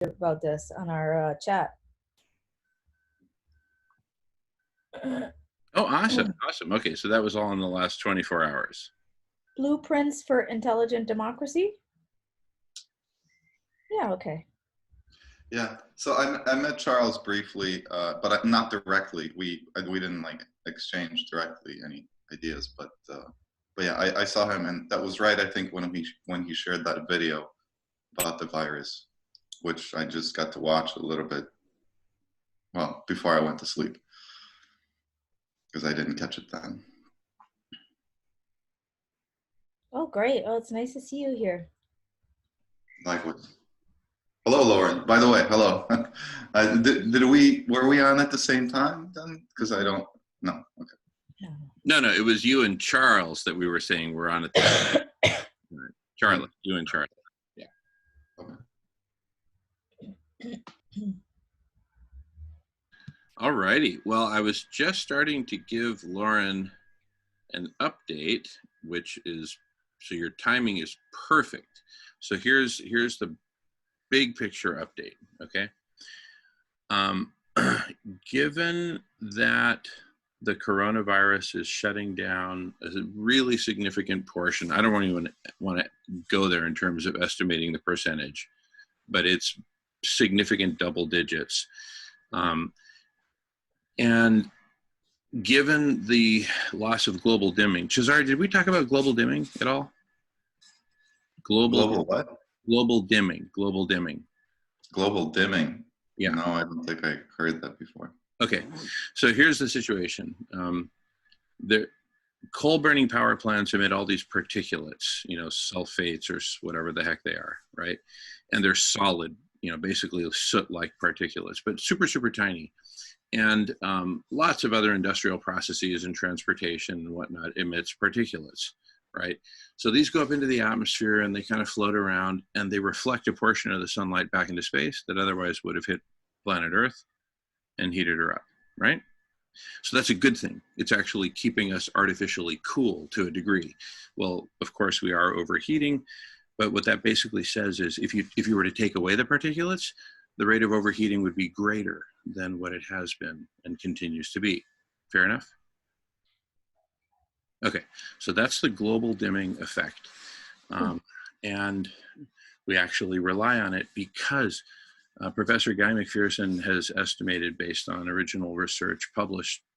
about this on our chat. Oh, awesome. Awesome. Okay, so that was all in the last 24 hours. Blueprints for Intelligent Democracy? Yeah, okay. Yeah, so I met Charles briefly, but not directly. We didn't like exchange directly any ideas, but yeah, I saw him, and that was right. I think when he shared that video about the virus, which I just got to watch a little bit, well, before I went to sleep, because I didn't catch it then. Oh, great. Oh, it's nice to see you here. Likewise. Hello, Lauren. By the way, hello. Were we on at the same time then? Because I don't, no, okay. No, it was you and Charles that we were saying we're on at the same time. Charlie, you and Charlie. Yeah. Okay. All righty. Well, I was just starting to give Lauren an update, which is, so your timing is perfect. So here's the big picture update, okay? Given that the coronavirus is shutting down a really significant portion, I don't even want to go there in terms of estimating the percentage, but it's significant double digits. And given the loss of global dimming, Cesar, did we talk about global dimming at all? Global what? Global dimming. Global dimming. Yeah. No, I don't think I heard that before. Okay, so here's the situation. The coal burning power plants emit all these particulates, sulfates or whatever the heck they are, right? And they're solid, basically soot-like particulates, but super, super tiny. And lots of other industrial processes and transportation and whatnot emits particulates, right? So these go up into the atmosphere and they kind of float around and they reflect a portion of the sunlight back into space that otherwise would have hit planet Earth and heated her up, right? So that's a good thing. It's actually keeping us artificially cool to a degree. Well, of course we are overheating, but what that basically says is if you were to take away the particulates, the rate of overheating would be greater than what it has been and continues to be. Fair enough? Okay, so that's the global dimming effect. And we actually rely on it because Professor Guy McPherson has estimated, based on original research,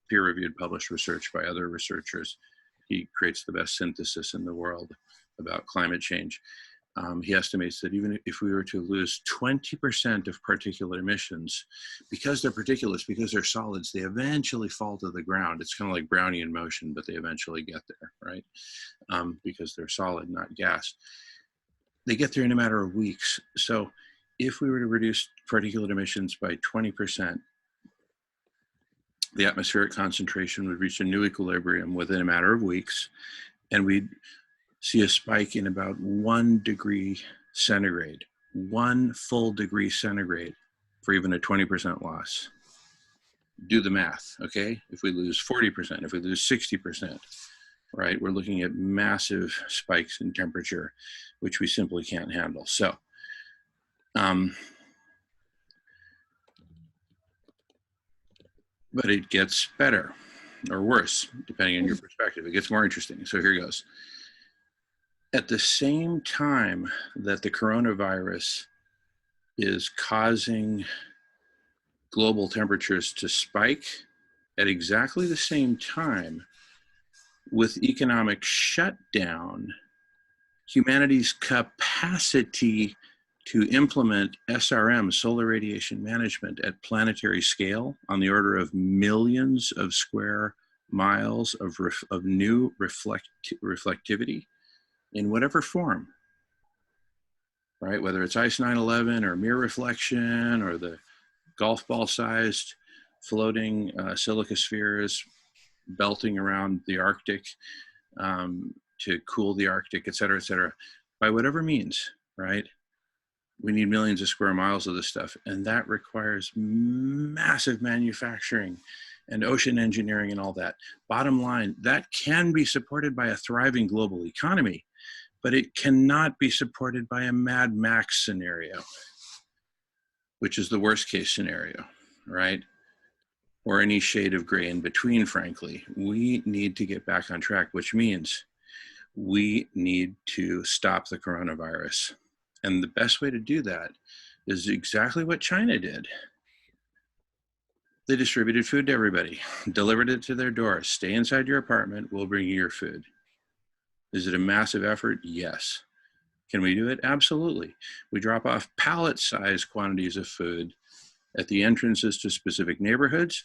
peer-reviewed published research by other researchers. He creates the best synthesis in the world about climate change. He estimates that even if we were to lose 20% of particulate emissions, because they're particulates, because they're solids, they eventually fall to the ground. It's kind of like Brownian motion, but they eventually get there, right? Because they're solid, not gas. They get there in a matter of weeks. So if we were to reduce particulate emissions by 20%, the atmospheric concentration would reach a new equilibrium within a matter of weeks, and we'd see a spike in about 1 degree centigrade, 1 full degree centigrade for even a 20% loss. Do the math, okay? If we lose 40%, if we lose 60%, right, we're looking at massive spikes in temperature, which we simply can't handle. So, but it gets better or worse, depending on your perspective. It gets more interesting. So here goes. At the same time that the coronavirus is causing global temperatures to spike, at exactly the same time, with economic shutdown, humanity's capacity to implement SRM, solar radiation management, at planetary scale on the order of millions of square miles of new reflectivity in whatever form, right? Whether it's ICE 911 or mirror reflection or the golf ball sized floating silica spheres belting around the Arctic to cool the Arctic, et cetera, by whatever means, right? We need millions of square miles of this stuff. And that requires massive manufacturing and ocean engineering and all that. Bottom line, that can be supported by a thriving global economy, but it cannot be supported by a Mad Max scenario. which is the worst case scenario, right? Or any shade of gray in between, frankly. We need to get back on track, which means we need to stop the coronavirus. And the best way to do that is exactly what China did. They distributed food to everybody, delivered it to their doors. Stay inside your apartment, we'll bring you your food. Is it a massive effort? Yes. Can we do it? Absolutely. We drop off pallet-sized quantities of food at the entrances to specific neighborhoods.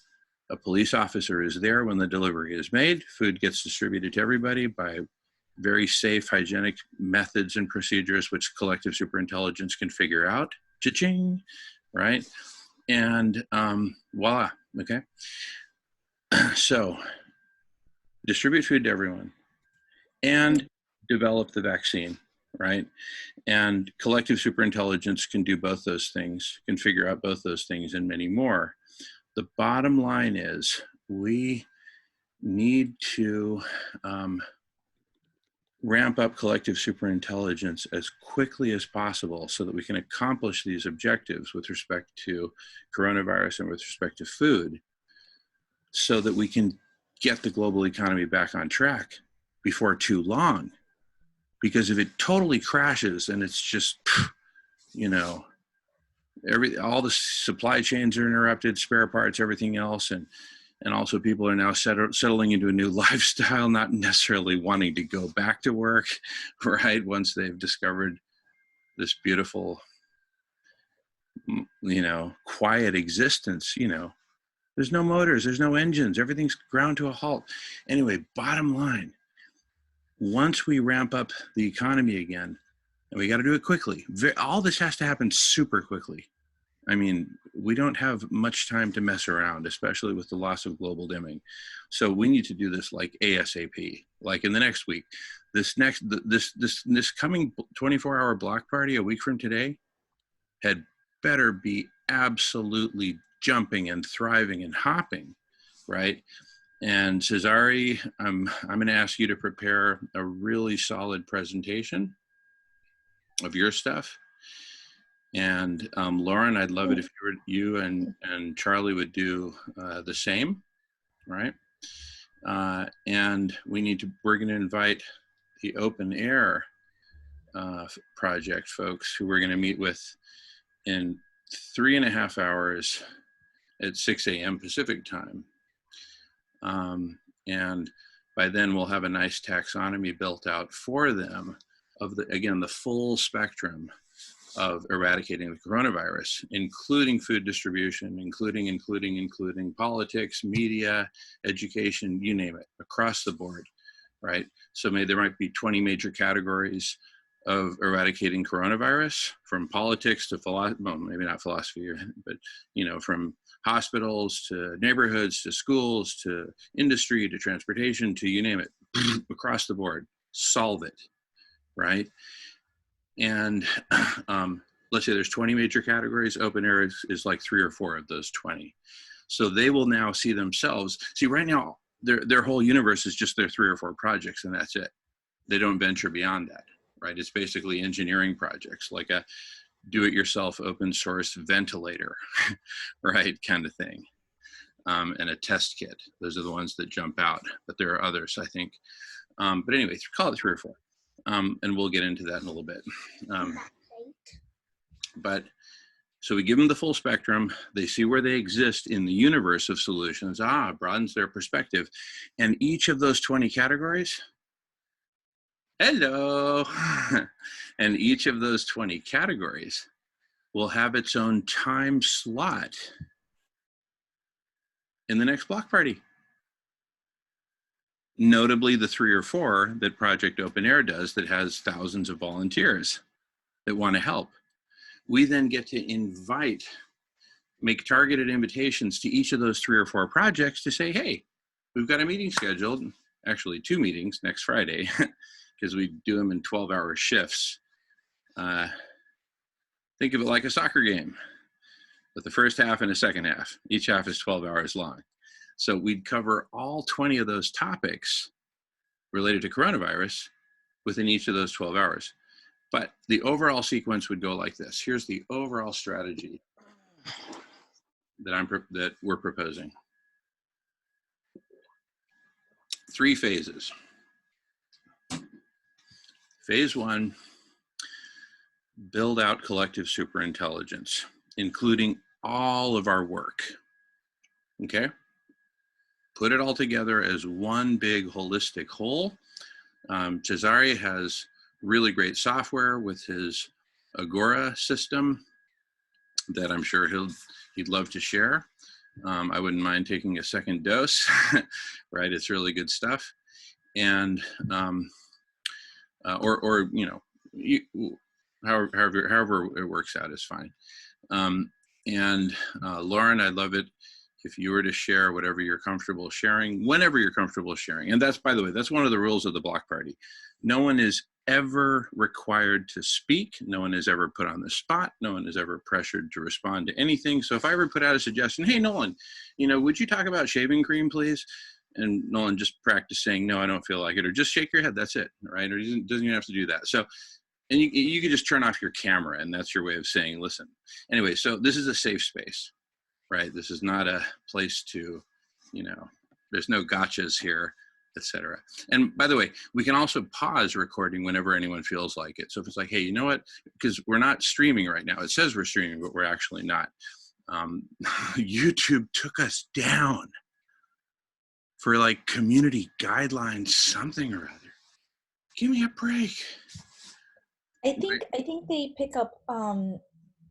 A police officer is there when the delivery is made. Food gets distributed to everybody by very safe, hygienic methods and procedures, which collective superintelligence can figure out. Cha-ching, right? And voila, okay? So distribute food to everyone and develop the vaccine, right? And collective superintelligence can do both those things, can figure out both those things and many more. The bottom line is we need to ramp up collective superintelligence as quickly as possible so that we can accomplish these objectives with respect to coronavirus and with respect to food, so that we can get the global economy back on track before too long. Because if it totally crashes and it's just, you know, all the supply chains are interrupted, spare parts, everything else, and also people are now settling into a new lifestyle, not necessarily wanting to go back to work, right? Once they've discovered this beautiful, you know, quiet existence, you know, there's no motors, there's no engines, everything's ground to a halt. Anyway, bottom line, once we ramp up the economy again, and we got to do it quickly, all this has to happen super quickly. I mean, we don't have much time to mess around, especially with the loss of global dimming. So we need to do this like ASAP, like in the next week. This coming 24-hour block party a week from today had better be absolutely jumping and thriving and hopping, right? And Cesare, I'm going to ask you to prepare a really solid presentation of your stuff. And Lauren, I'd love it if you and Charlie would do the same, right? And we're going to invite the Open Air Project folks, who we're going to meet with in 3.5 hours at 6 a.m. Pacific time. And by then we'll have a nice taxonomy built out for them of the full spectrum of eradicating the coronavirus, including food distribution, including politics, media, education, you name it, across the board, right? So there might be 20 major categories of eradicating coronavirus, from politics to philosophy, well, maybe not philosophy, but, you know, from hospitals to neighborhoods to schools to industry to transportation to you name it, across the board, solve it, right? And let's say there's 20 major categories. Open Air is like 3 or 4 of those 20. So they will now see themselves. See, right now, their whole universe is just their 3 or 4 projects, and that's it. They don't venture beyond that, right? It's basically engineering projects, like a do-it-yourself open source ventilator, right, kind of thing, and a test kit. Those are the ones that jump out, but there are others, I think. But anyway, call it 3 or 4. And we'll get into that in a little bit. But so we give them the full spectrum. They see where they exist in the universe of solutions. Broadens their perspective. And each of those 20 categories, hello. And each of those 20 categories will have its own time slot in the next block party. Notably the 3 or 4 that Project Open Air does, that has thousands of volunteers that want to help. We then get to make targeted invitations to each of those 3 or 4 projects to say, hey, we've got a meeting scheduled, actually 2 meetings next Friday, because we do them in 12-hour shifts. Think of it like a soccer game, with the first half and the second half. Each half is 12 hours long. So we'd cover all 20 of those topics related to coronavirus within each of those 12 hours. But the overall sequence would go like this. Here's the overall strategy. that we're proposing. 3 phases. Phase 1, build out collective superintelligence, including all of our work. Okay? Put it all together as one big holistic whole. Cesare has really great software with his Agora system that I'm sure he'd love to share. I wouldn't mind taking a second dose, right? It's really good stuff. And, or you know, however it works out is fine. And Lauren, I'd love it if you were to share whatever you're comfortable sharing, whenever you're comfortable sharing. And that's, by the way, that's one of the rules of the block party. No one is ever required to speak. No one is ever put on the spot. No one is ever pressured to respond to anything. So if I ever put out a suggestion, hey, Nolan, you know, would you talk about shaving cream, please? And Nolan just practice saying, no, I don't feel like it, or just shake your head. That's it, right? Or doesn't even have to do that. So, and you can just turn off your camera, and that's your way of saying, listen. Anyway, so this is a safe space, right? This is not a place to, you know, there's no gotchas here, etc. And by the way, we can also pause recording whenever anyone feels like it. So if it's like, hey, you know what? Because we're not streaming right now. It says we're streaming, but we're actually not. YouTube took us down for like community guidelines, something or other. Give me a break. I think they pick up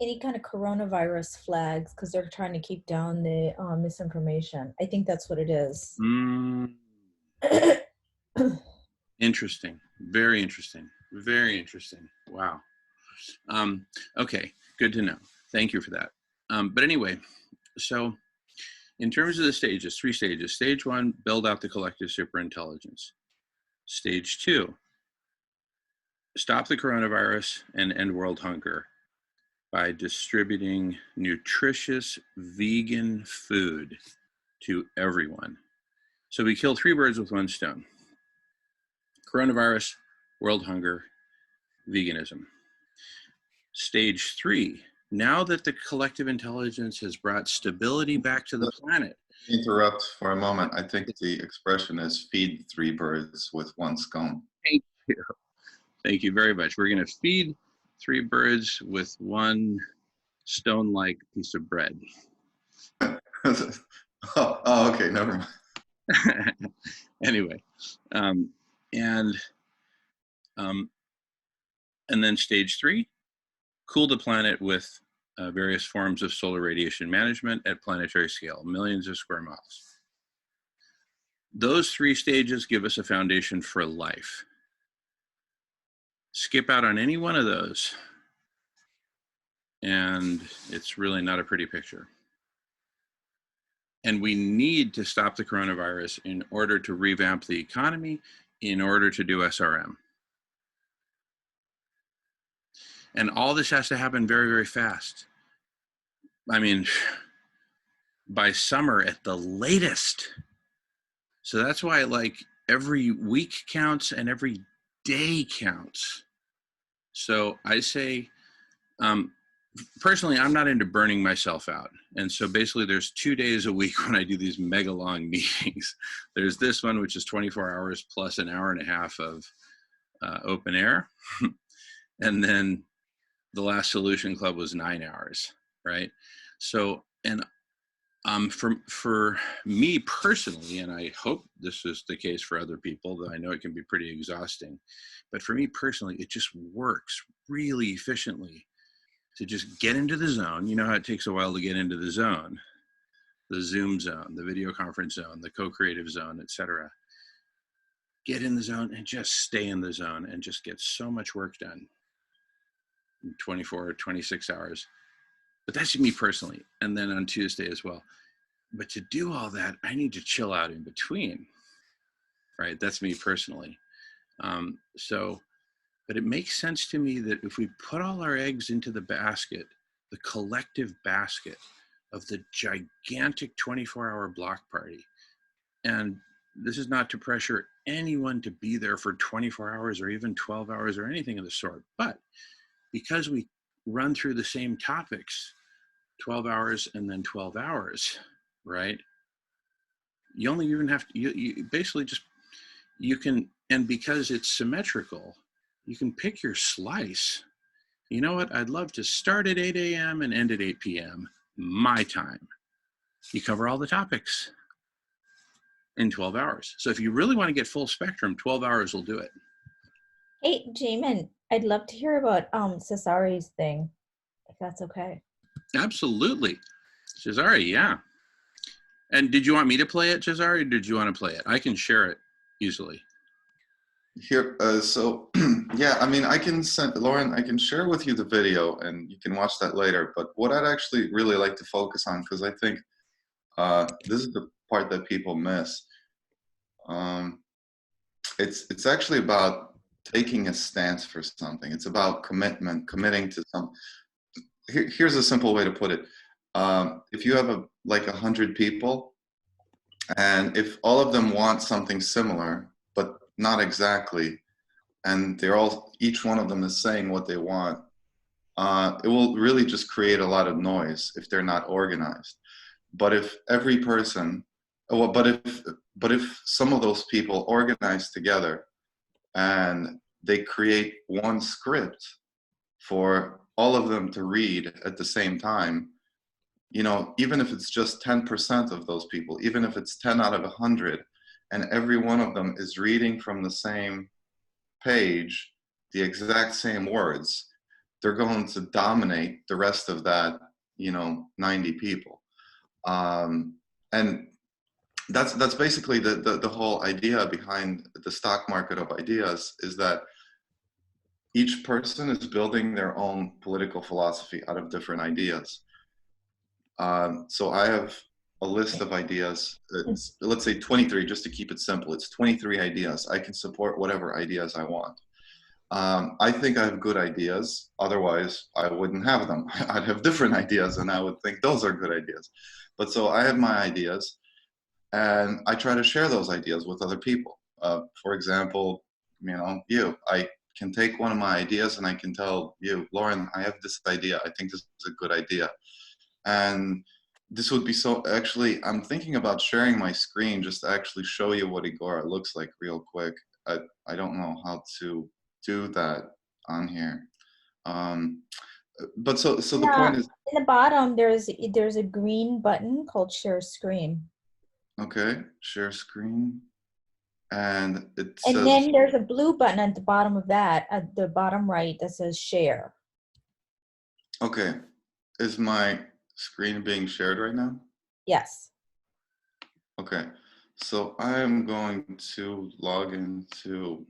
any kind of coronavirus flags because they're trying to keep down the misinformation. I think that's what it is. Interesting. Very interesting. Very interesting. Wow. Okay, good to know. Thank you for that. But anyway, so in terms of the stages, 3 stages. Stage 1, build out the collective superintelligence. Stage 2, stop the coronavirus and end world hunger by distributing nutritious vegan food to everyone. So we kill 3 birds with 1 stone. Coronavirus, world hunger, veganism. Stage 3, now that the collective intelligence has brought stability back to the planet. Interrupt for a moment. I think the expression is feed 3 birds with 1 scone. Thank you. Thank you very much. We're going to feed 3 birds with 1 stone-like piece of bread. oh, okay, never mind. Anyway, and then stage 3, cool the planet with various forms of solar radiation management at planetary scale, millions of square miles. Those 3 stages give us a foundation for life. Skip out on any one of those, and it's really not a pretty picture. And we need to stop the coronavirus in order to revamp the economy, in order to do SRM. And all this has to happen very, very fast. I mean, by summer at the latest. So that's why like every week counts and every day counts. So I say, personally, I'm not into burning myself out. And so basically there's 2 days a week when I do these mega long meetings. There's this one, which is 24 hours plus an hour and a half of open air. And then the last Solution Club was 9 hours, right? So, and for me personally, and I hope this is the case for other people, though I know it can be pretty exhausting, but for me personally, it just works really efficiently to just get into the zone. You know how it takes a while to get into the zone, the Zoom zone, the video conference zone, the co-creative zone, etc. Get in the zone and just stay in the zone and just get so much work done. 24 or 26 hours. But that's me personally. And then on Tuesday as well. But to do all that, I need to chill out in between, right? That's me personally. But it makes sense to me that if we put all our eggs into the basket, the collective basket of the gigantic 24-hour block party, and this is not to pressure anyone to be there for 24 hours or even 12 hours or anything of the sort, but because we run through the same topics, 12 hours, and then 12 hours, right? You only even have to, you basically just, you can, and because it's symmetrical, you can pick your slice. You know what? I'd love to start at 8 a.m. and end at 8 p.m. my time. You cover all the topics in 12 hours. So if you really want to get full spectrum, 12 hours will do it. Hey, Jamin, I'd love to hear about Cesari's thing, if that's okay. Absolutely. Cesare, yeah. And did you want me to play it, Cesare, or did you want to play it? I can share it easily. Here, so yeah, I mean, I can send Lauren. I can share with you the video, and you can watch that later. But what I'd actually really like to focus on, because I think this is the part that people miss. It's actually about taking a stance for something. It's about commitment, committing to some. Here's a simple way to put it. If you have like 100 people, and if all of them want something similar, but not exactly, and each one of them is saying what they want, it will really just create a lot of noise if they're not organized. But if every person, well, but if some of those people organize together and they create one script for all of them to read at the same time, you know, even if it's just 10% of those people, even if it's 10 out of 100, and every one of them is reading from the same page, the exact same words, they're going to dominate the rest of that, you know, 90 people. And that's basically the whole idea behind the stock market of ideas, is that each person is building their own political philosophy out of different ideas. So I have a list of ideas. Let's say 23, just to keep it simple. It's 23 ideas. I can support whatever ideas I want. I think I have good ideas. Otherwise, I wouldn't have them. I'd have different ideas, and I would think those are good ideas. But so I have my ideas, and I try to share those ideas with other people. For example, you know, I can take one of my ideas and I can tell you, Lauren, I have this idea. I think this is a good idea. And this would be so, actually, I'm thinking about sharing my screen just to actually show you what Agora looks like real quick. I don't know how to do that on here. But so the point is, in the bottom, there's a green button called share screen. okay, share screen. And it And says, then there's a blue button at the bottom of that, at the bottom right, that says share. okay, is my screen being shared right now? Yes. Okay, so I am going to log into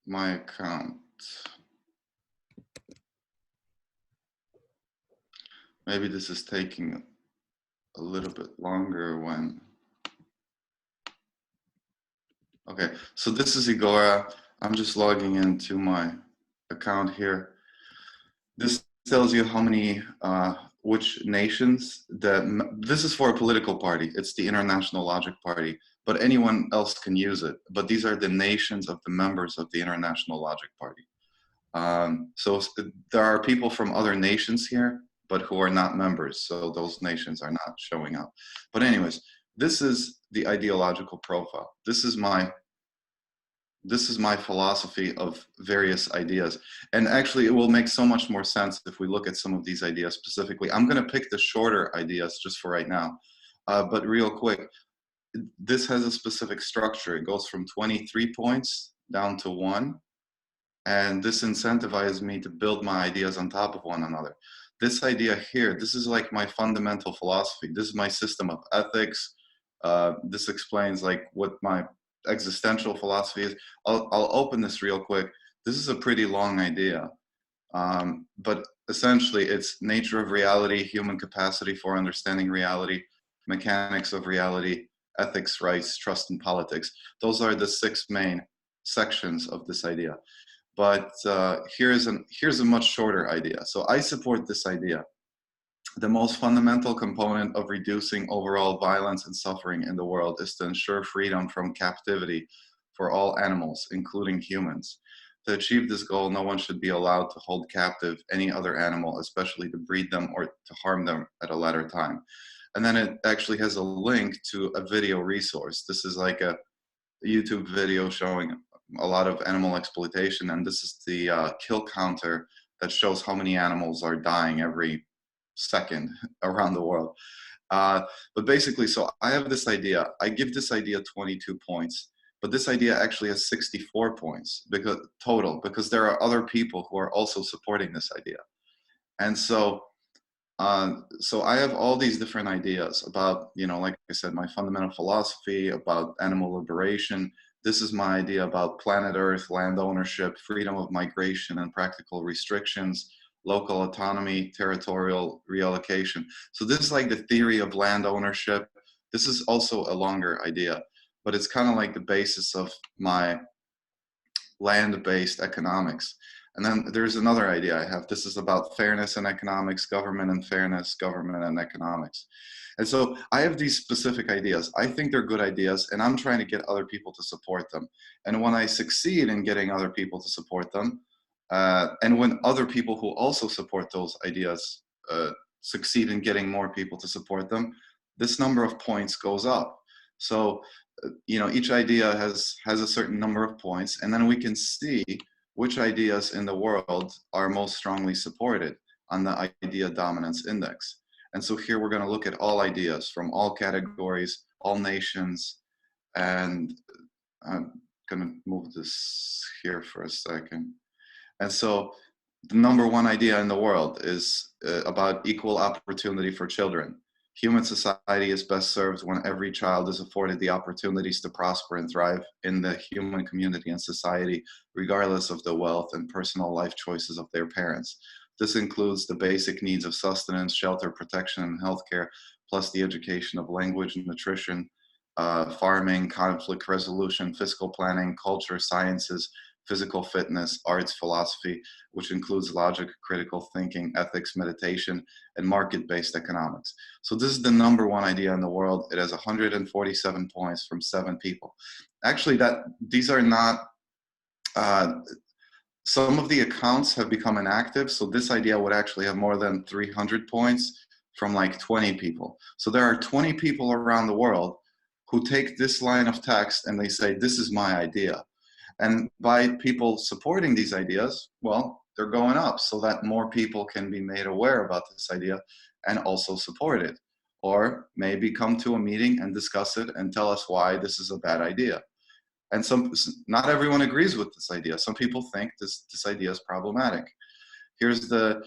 my account. Maybe this is taking a little bit longer when, okay, so this is Agora. I'm just logging into my account here. This tells you how many, which nations this is for a political party. It's the International Logic Party, but anyone else can use it. But these are the nations of the members of the International Logic Party. So there are people from other nations here, but who are not members. So those nations are not showing up. But anyways, this is the ideological profile. This is my philosophy of various ideas. And actually, it will make so much more sense if we look at some of these ideas specifically. I'm going to pick the shorter ideas just for right now. But real quick, this has a specific structure. It goes from 23 points down to 1. And this incentivizes me to build my ideas on top of one another. This idea here, this is like my fundamental philosophy. This is my system of ethics. This explains like what my existential philosophy is. I'll open this real quick. This is a pretty long idea, but essentially it's nature of reality, human capacity for understanding reality, mechanics of reality, ethics, rights, trust, and politics. Those are the 6 main sections of this idea. But here's a much shorter idea. So I support this idea. The most fundamental component of reducing overall violence and suffering in the world is to ensure freedom from captivity for all animals, including humans. To achieve this goal, no one should be allowed to hold captive any other animal, especially to breed them or to harm them at a later time. And then it actually has a link to a video resource. This is like a YouTube video showing a lot of animal exploitation, and this is the kill counter that shows how many animals are dying every second around the world. But basically, so I have this idea. I give this idea 22 points, but this idea actually has 64 points because total, because there are other people who are also supporting this idea. And so so I have all these different ideas about, you know, like I said, my fundamental philosophy about animal liberation. This is my idea about planet Earth, land ownership, freedom of migration and practical restrictions, local autonomy, territorial reallocation. So this is like the theory of land ownership. This is also a longer idea, but it's kind of like the basis of my land-based economics. And then there's another idea I have. This is about fairness and economics, government and fairness, government and economics. And so I have these specific ideas. I think they're good ideas, and I'm trying to get other people to support them. And when I succeed in getting other people to support them, and when other people who also support those ideas succeed in getting more people to support them, this number of points goes up. So, you know, each idea has a certain number of points, and then we can see which ideas in the world are most strongly supported on the idea dominance index. And so here we're going to look at all ideas from all categories, all nations, and I'm going to move this here for a second. And so the number one idea in the world is about equal opportunity for children. Human society is best served when every child is afforded the opportunities to prosper and thrive in the human community and society, regardless of the wealth and personal life choices of their parents. This includes the basic needs of sustenance, shelter, protection, and healthcare, plus the education of language, nutrition, farming, conflict resolution, fiscal planning, culture, sciences, physical fitness, arts, philosophy, which includes logic, critical thinking, ethics, meditation, and market-based economics. So this is the number one idea in the world. It has 147 points from 7 people. Actually, these are not, some of the accounts have become inactive, so this idea would actually have more than 300 points from like 20 people. So there are 20 people around the world who take this line of text and they say, this is my idea. And by people supporting these ideas, well, they're going up so that more people can be made aware about this idea and also support it. Or maybe come to a meeting and discuss it and tell us why this is a bad idea. And not everyone agrees with this idea. Some people think this idea is problematic. Here's the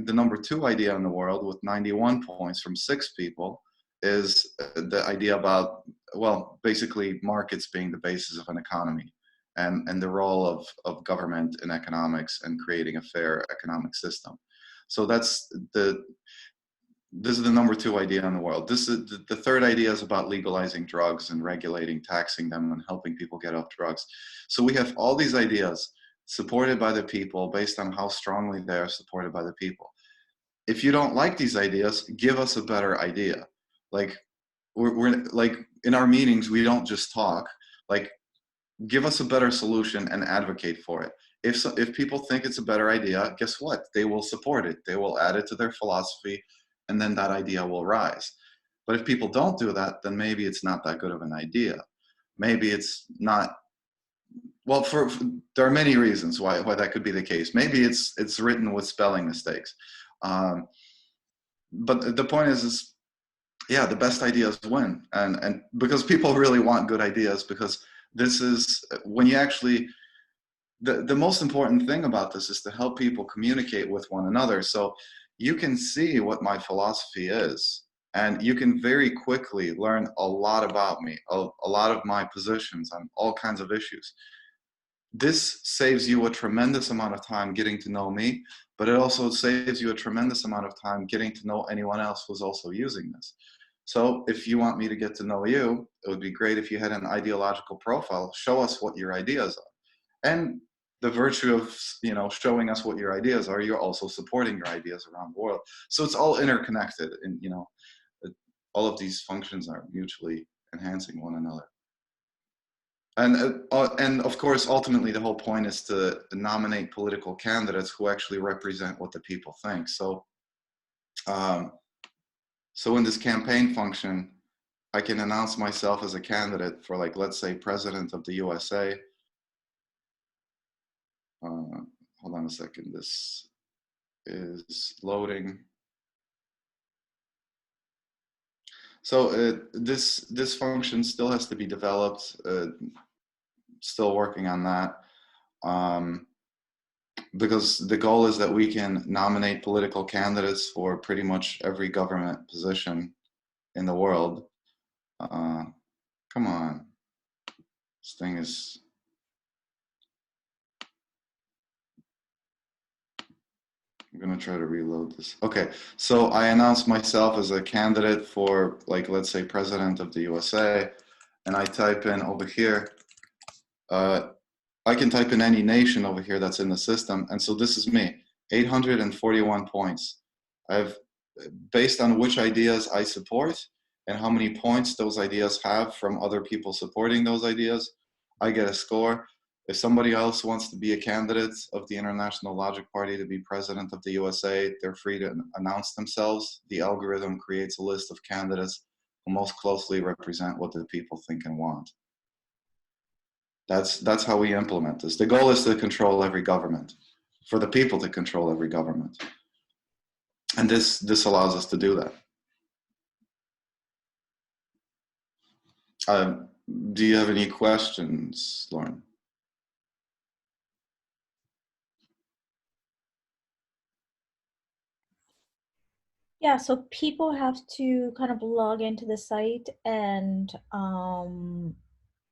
number 2 idea in the world with 91 points from 6 people is the idea about, well, basically markets being the basis of an economy. And the role of government in economics and creating a fair economic system. So this is the number 2 idea in the world. This is the 3rd idea is about legalizing drugs and regulating, taxing them, and helping people get off drugs. So we have all these ideas supported by the people based on how strongly they are supported by the people. If you don't like these ideas, give us a better idea. Like we're like in our meetings, we don't just talk. Like, give us a better solution and advocate for it. If people think it's a better idea, guess what? They will support it. They will add it to their philosophy, and then that idea will rise. But if people don't do that, then maybe it's not that good of an idea. Maybe it's not, well, there are many reasons why that could be the case. Maybe it's written with spelling mistakes. But the point is, yeah, the best ideas win. And because people really want good ideas, because this is when you actually, the most important thing about this is to help people communicate with one another. So you can see what my philosophy is, and you can very quickly learn a lot about me, a lot of my positions on all kinds of issues. This saves you a tremendous amount of time getting to know me, but it also saves you a tremendous amount of time getting to know anyone else who's also using this. So if you want me to get to know you, it would be great if you had an ideological profile. Show us what your ideas are. And the virtue of, you know, showing us what your ideas are, you're also supporting your ideas around the world. So it's all interconnected, and, you know, all of these functions are mutually enhancing one another. And of course, ultimately, the whole point is to nominate political candidates who actually represent what the people think. So, so in this campaign function, I can announce myself as a candidate for, like, let's say, president of the USA. Hold on a second. This is loading. So this function still has to be developed. Still working on that. Because the goal is that we can nominate political candidates for pretty much every government position in the world. Come on, this thing is. I'm gonna try to reload this. Okay, so I announced myself as a candidate for, like, let's say, president of the USA, and I type in over here. I can type in any nation over here that's in the system, and so this is me, 841 points. I've, based on which ideas I support and how many points those ideas have from other people supporting those ideas, I get a score. If somebody else wants to be a candidate of the International Logic Party to be president of the USA, they're free to announce themselves. The algorithm creates a list of candidates who most closely represent what the people think and want. That's how we implement this. The goal is to control every government, for the people to control every government. And this allows us to do that. Do you have any questions, Lauren? Yeah, so people have to kind of log into the site and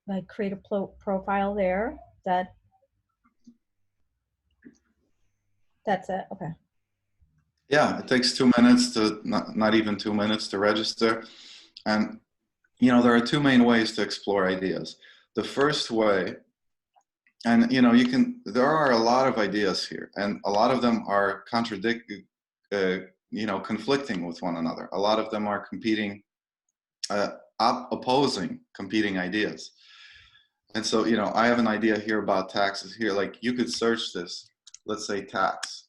like create a profile there. That's it. Okay. Yeah, it takes 2 minutes to, not even 2 minutes to register. And, you know, there are two main ways to explore ideas. The first way, and, you know, there are a lot of ideas here, and a lot of them are conflicting with one another. A lot of them are competing, opposing competing ideas. And so, you know, I have an idea here about taxes here. Like, you could search this, let's say tax.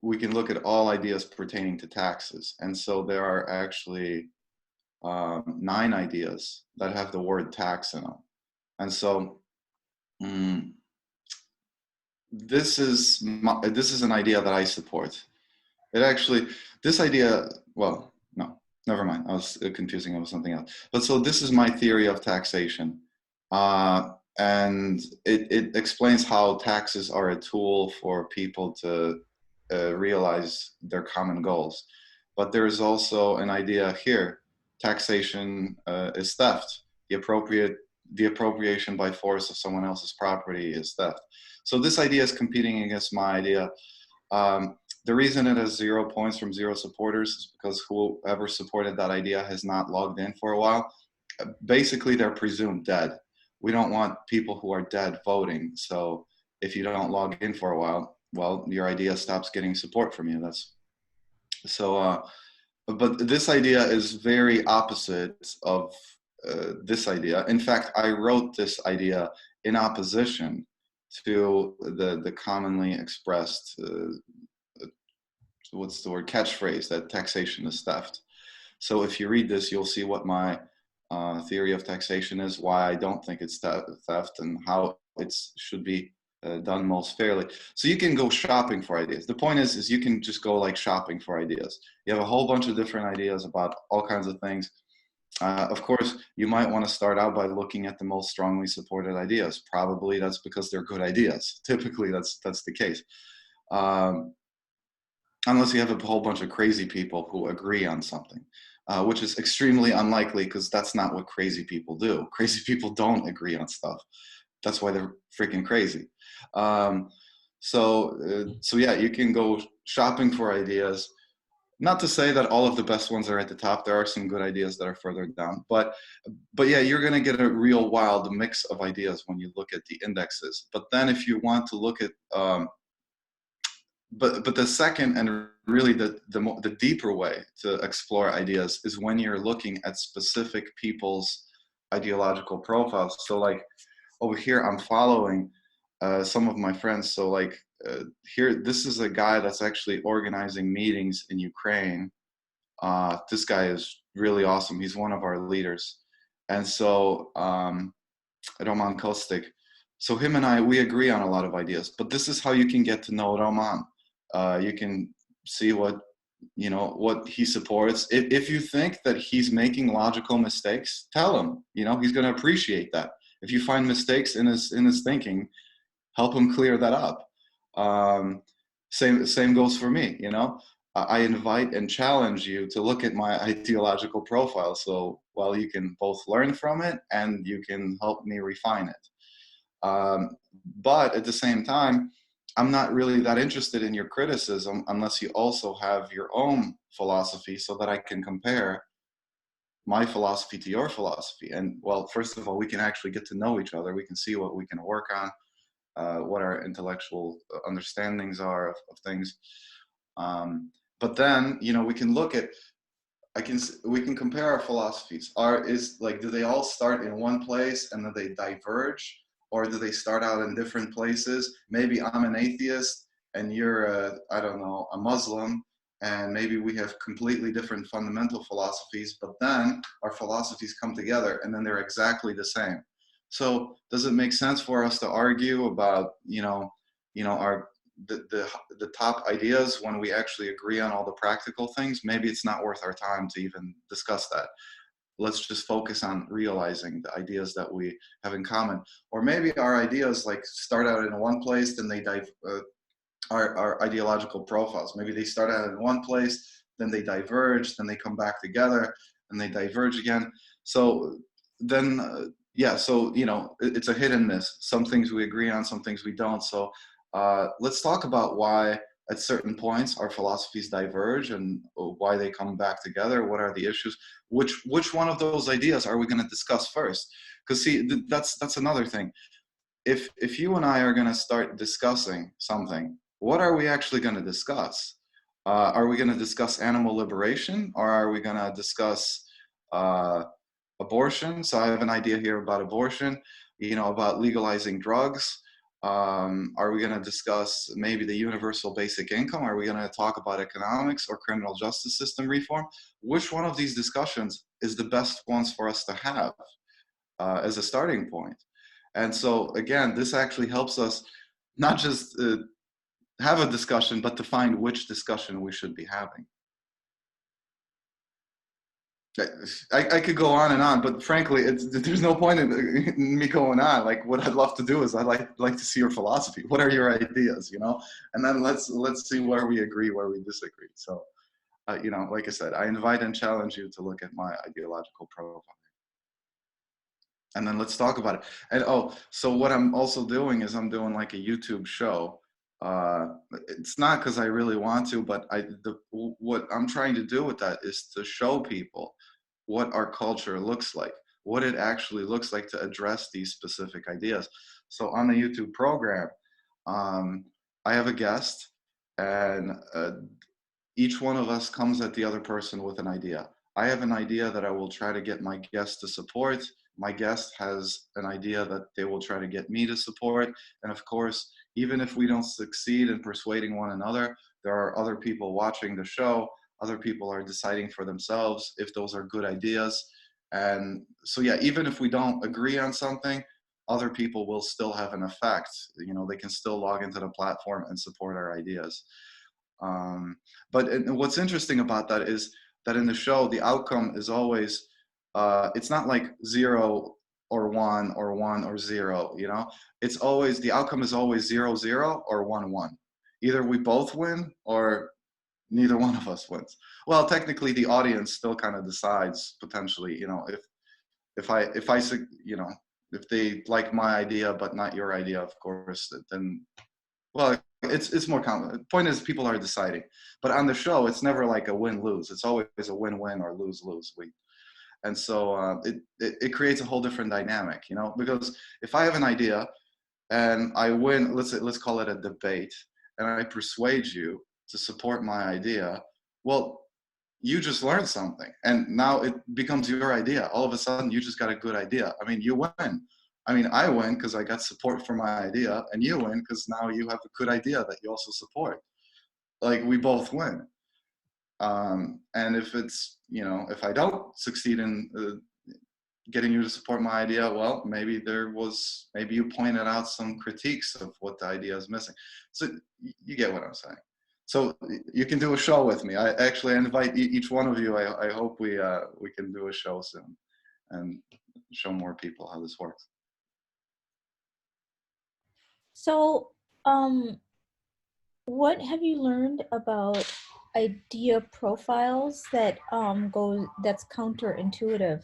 We can look at all ideas pertaining to taxes. And so there are actually 9 ideas that have the word tax in them. And so this is an idea that I support. This idea, well, no, never mind. I was confusing it with something else. But so this is my theory of taxation. And it explains how taxes are a tool for people to realize their common goals. But there is also an idea here: taxation is theft. The appropriation by force of someone else's property is theft. So this idea is competing against my idea. The reason it has 0 points from 0 supporters is because whoever supported that idea has not logged in for a while. Basically, they're presumed dead. We don't want people who are dead voting. So if you don't log in for a while, well, your idea stops getting support from you. But this idea is very opposite of this idea. In fact, I wrote this idea in opposition to the commonly expressed, what's the word, catchphrase that taxation is theft. So if you read this, you'll see what my theory of taxation is, why I don't think it's theft, and how it should be done most fairly. So you can go shopping for ideas. The point is you can just go like shopping for ideas. You have a whole bunch of different ideas about all kinds of things. Of course, you might want to start out by looking at the most strongly supported ideas. Probably that's because they're good ideas. Typically, that's the case. Unless you have a whole bunch of crazy people who agree on something, which is extremely unlikely, because that's not what crazy people do. Crazy people don't agree on stuff. That's why they're freaking crazy. So yeah, you can go shopping for ideas. Not to say that all of the best ones are at the top. There are some good ideas that are further down. But yeah, you're going to get a real wild mix of ideas when you look at the indexes. But then if you want to look at, but the second and really the deeper way to explore ideas is when you're looking at specific people's ideological profiles. So like over here, I'm following some of my friends. So like here, this is a guy that's actually organizing meetings in Ukraine. This guy is really awesome. He's one of our leaders. And so Roman Kostik. So him and I, we agree on a lot of ideas, but this is how you can get to know Roman. You can see what, you know, what he supports. If you think that he's making logical mistakes, tell him, you know, he's going to appreciate that. If you find mistakes in his thinking, help him clear that up. Same goes for me, you know. I invite and challenge you to look at my ideological profile. So while you can both learn from it and you can help me refine it. But at the same time, I'm not really that interested in your criticism unless you also have your own philosophy so that I can compare my philosophy to your philosophy. And well, first of all, we can actually get to know each other. We can see what we can work on, what our intellectual understandings are of things. But then, you know, we can look at, we can compare our philosophies. Do they all start in one place and then they diverge? Or do they start out in different places? Maybe I'm an atheist and you're I don't know, a Muslim, and maybe we have completely different fundamental philosophies, but then our philosophies come together and then they're exactly the same. So does it make sense for us to argue about, our the top ideas when we actually agree on all the practical things? Maybe it's not worth our time to even discuss that. Let's just focus on realizing the ideas that we have in common. Or maybe our ideas like start out in one place, then they our ideological profiles. Maybe they start out in one place, then they diverge, then they come back together, and they diverge again. So then, so, you know, it's a hit and miss. Some things we agree on, some things we don't. So let's talk about why at certain points our philosophies diverge and why they come back together. What are the issues? Which one of those ideas are we going to discuss first? Because see, that's another thing. If you and I are going to start discussing something, what are we actually going to discuss? Are we going to discuss animal liberation, or are we going to discuss abortion? So I have an idea here about abortion, you know, about legalizing drugs. Are we going to discuss maybe the universal basic income? Are we going to talk about economics or criminal justice system reform? Which one of these discussions is the best ones for us to have as a starting point? And so again, this actually helps us not just have a discussion, but to find which discussion we should be having. I could go on and on, but frankly, there's no point in me going on. Like, what I'd love to do is I'd like to see your philosophy. What are your ideas, you know? And then let's see where we agree, where we disagree. So, you know, like I said, I invite and challenge you to look at my ideological profile. And then let's talk about it. And so what I'm also doing is I'm doing like a YouTube show. It's not because I really want to, but what I'm trying to do with that is to show people what our culture looks like, what it actually looks like to address these specific ideas. So on the YouTube program, I have a guest, and each one of us comes at the other person with an idea. I have an idea that I will try to get my guest to support. My guest has an idea that they will try to get me to support. And of course, even if we don't succeed in persuading one another, there are other people watching the show. Other people are deciding for themselves if those are good ideas. And so, yeah, even if we don't agree on something, other people will still have an effect. You know, they can still log into the platform and support our ideas. But what's interesting about that is that in the show, the outcome is always, it's not like 0 or 1 or 1 or 0, you know? It's always, the outcome is always 0, 0 or 1, 1. Either we both win or neither one of us wins. Well, technically the audience still kind of decides potentially, you know, if I, you know, if they like my idea but not your idea, of course, then, well, it's more common. The point is people are deciding. But on the show, it's never like a win-lose. It's always a win-win or lose-lose. And so it creates a whole different dynamic, you know, because if I have an idea and I win, let's call it a debate, and I persuade you to support my idea, well, you just learned something, and now it becomes your idea. All of a sudden, you just got a good idea. I mean, you win. I mean, I win because I got support for my idea, and you win because now you have a good idea that you also support. Like, we both win. And if it's, you know, if I don't succeed in getting you to support my idea, well, maybe maybe you pointed out some critiques of what the idea is missing. So you get what I'm saying. So you can do a show with me. I actually invite each one of you. I hope we can do a show soon and show more people how this works. So, what have you learned about idea profiles that's counterintuitive?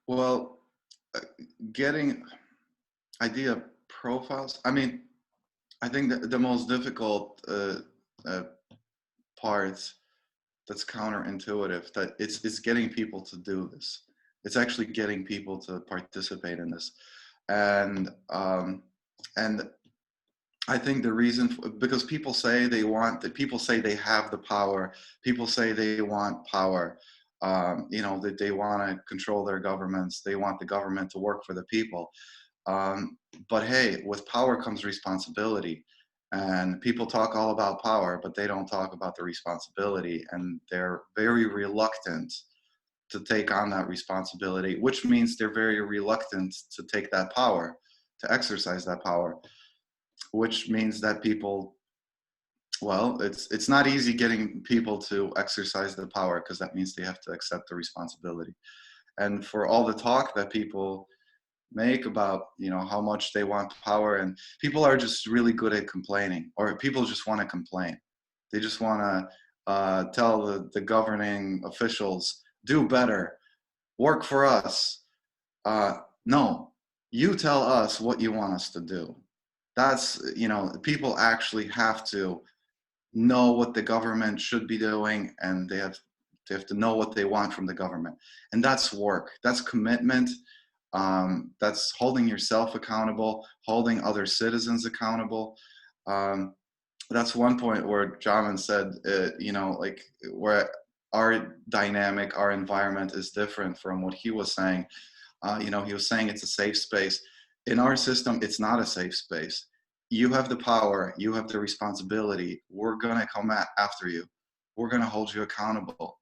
Well, getting idea profiles. I mean, I think that the most difficult part that's counterintuitive, that it's getting people to do this. It's actually getting people to participate in this, and I think the reason, because people say people say they have the power, people say they want power, you know, that they want to control their governments, they want the government to work for the people. But hey, with power comes responsibility. And people talk all about power, but they don't talk about the responsibility. And they're very reluctant to take on that responsibility, which means they're very reluctant to take that power, to exercise that power, which means that people, well, it's not easy getting people to exercise the power, because that means they have to accept the responsibility. And for all the talk that people make about, you know, how much they want power, and people are just really good at complaining, or people just want to complain. They just want to tell the governing officials, do better, work for us. No, you tell us what you want us to do. That's, you know, people actually have to know what the government should be doing, and they have to know what they want from the government. And that's work, that's commitment. That's holding yourself accountable, holding other citizens accountable. That's one point where Jamin said, you know, like, where our dynamic, our environment is different from what he was saying. You know, he was saying it's a safe space. In our system, it's not a safe space. You have the power, you have the responsibility. We're gonna come after you. We're gonna hold you accountable.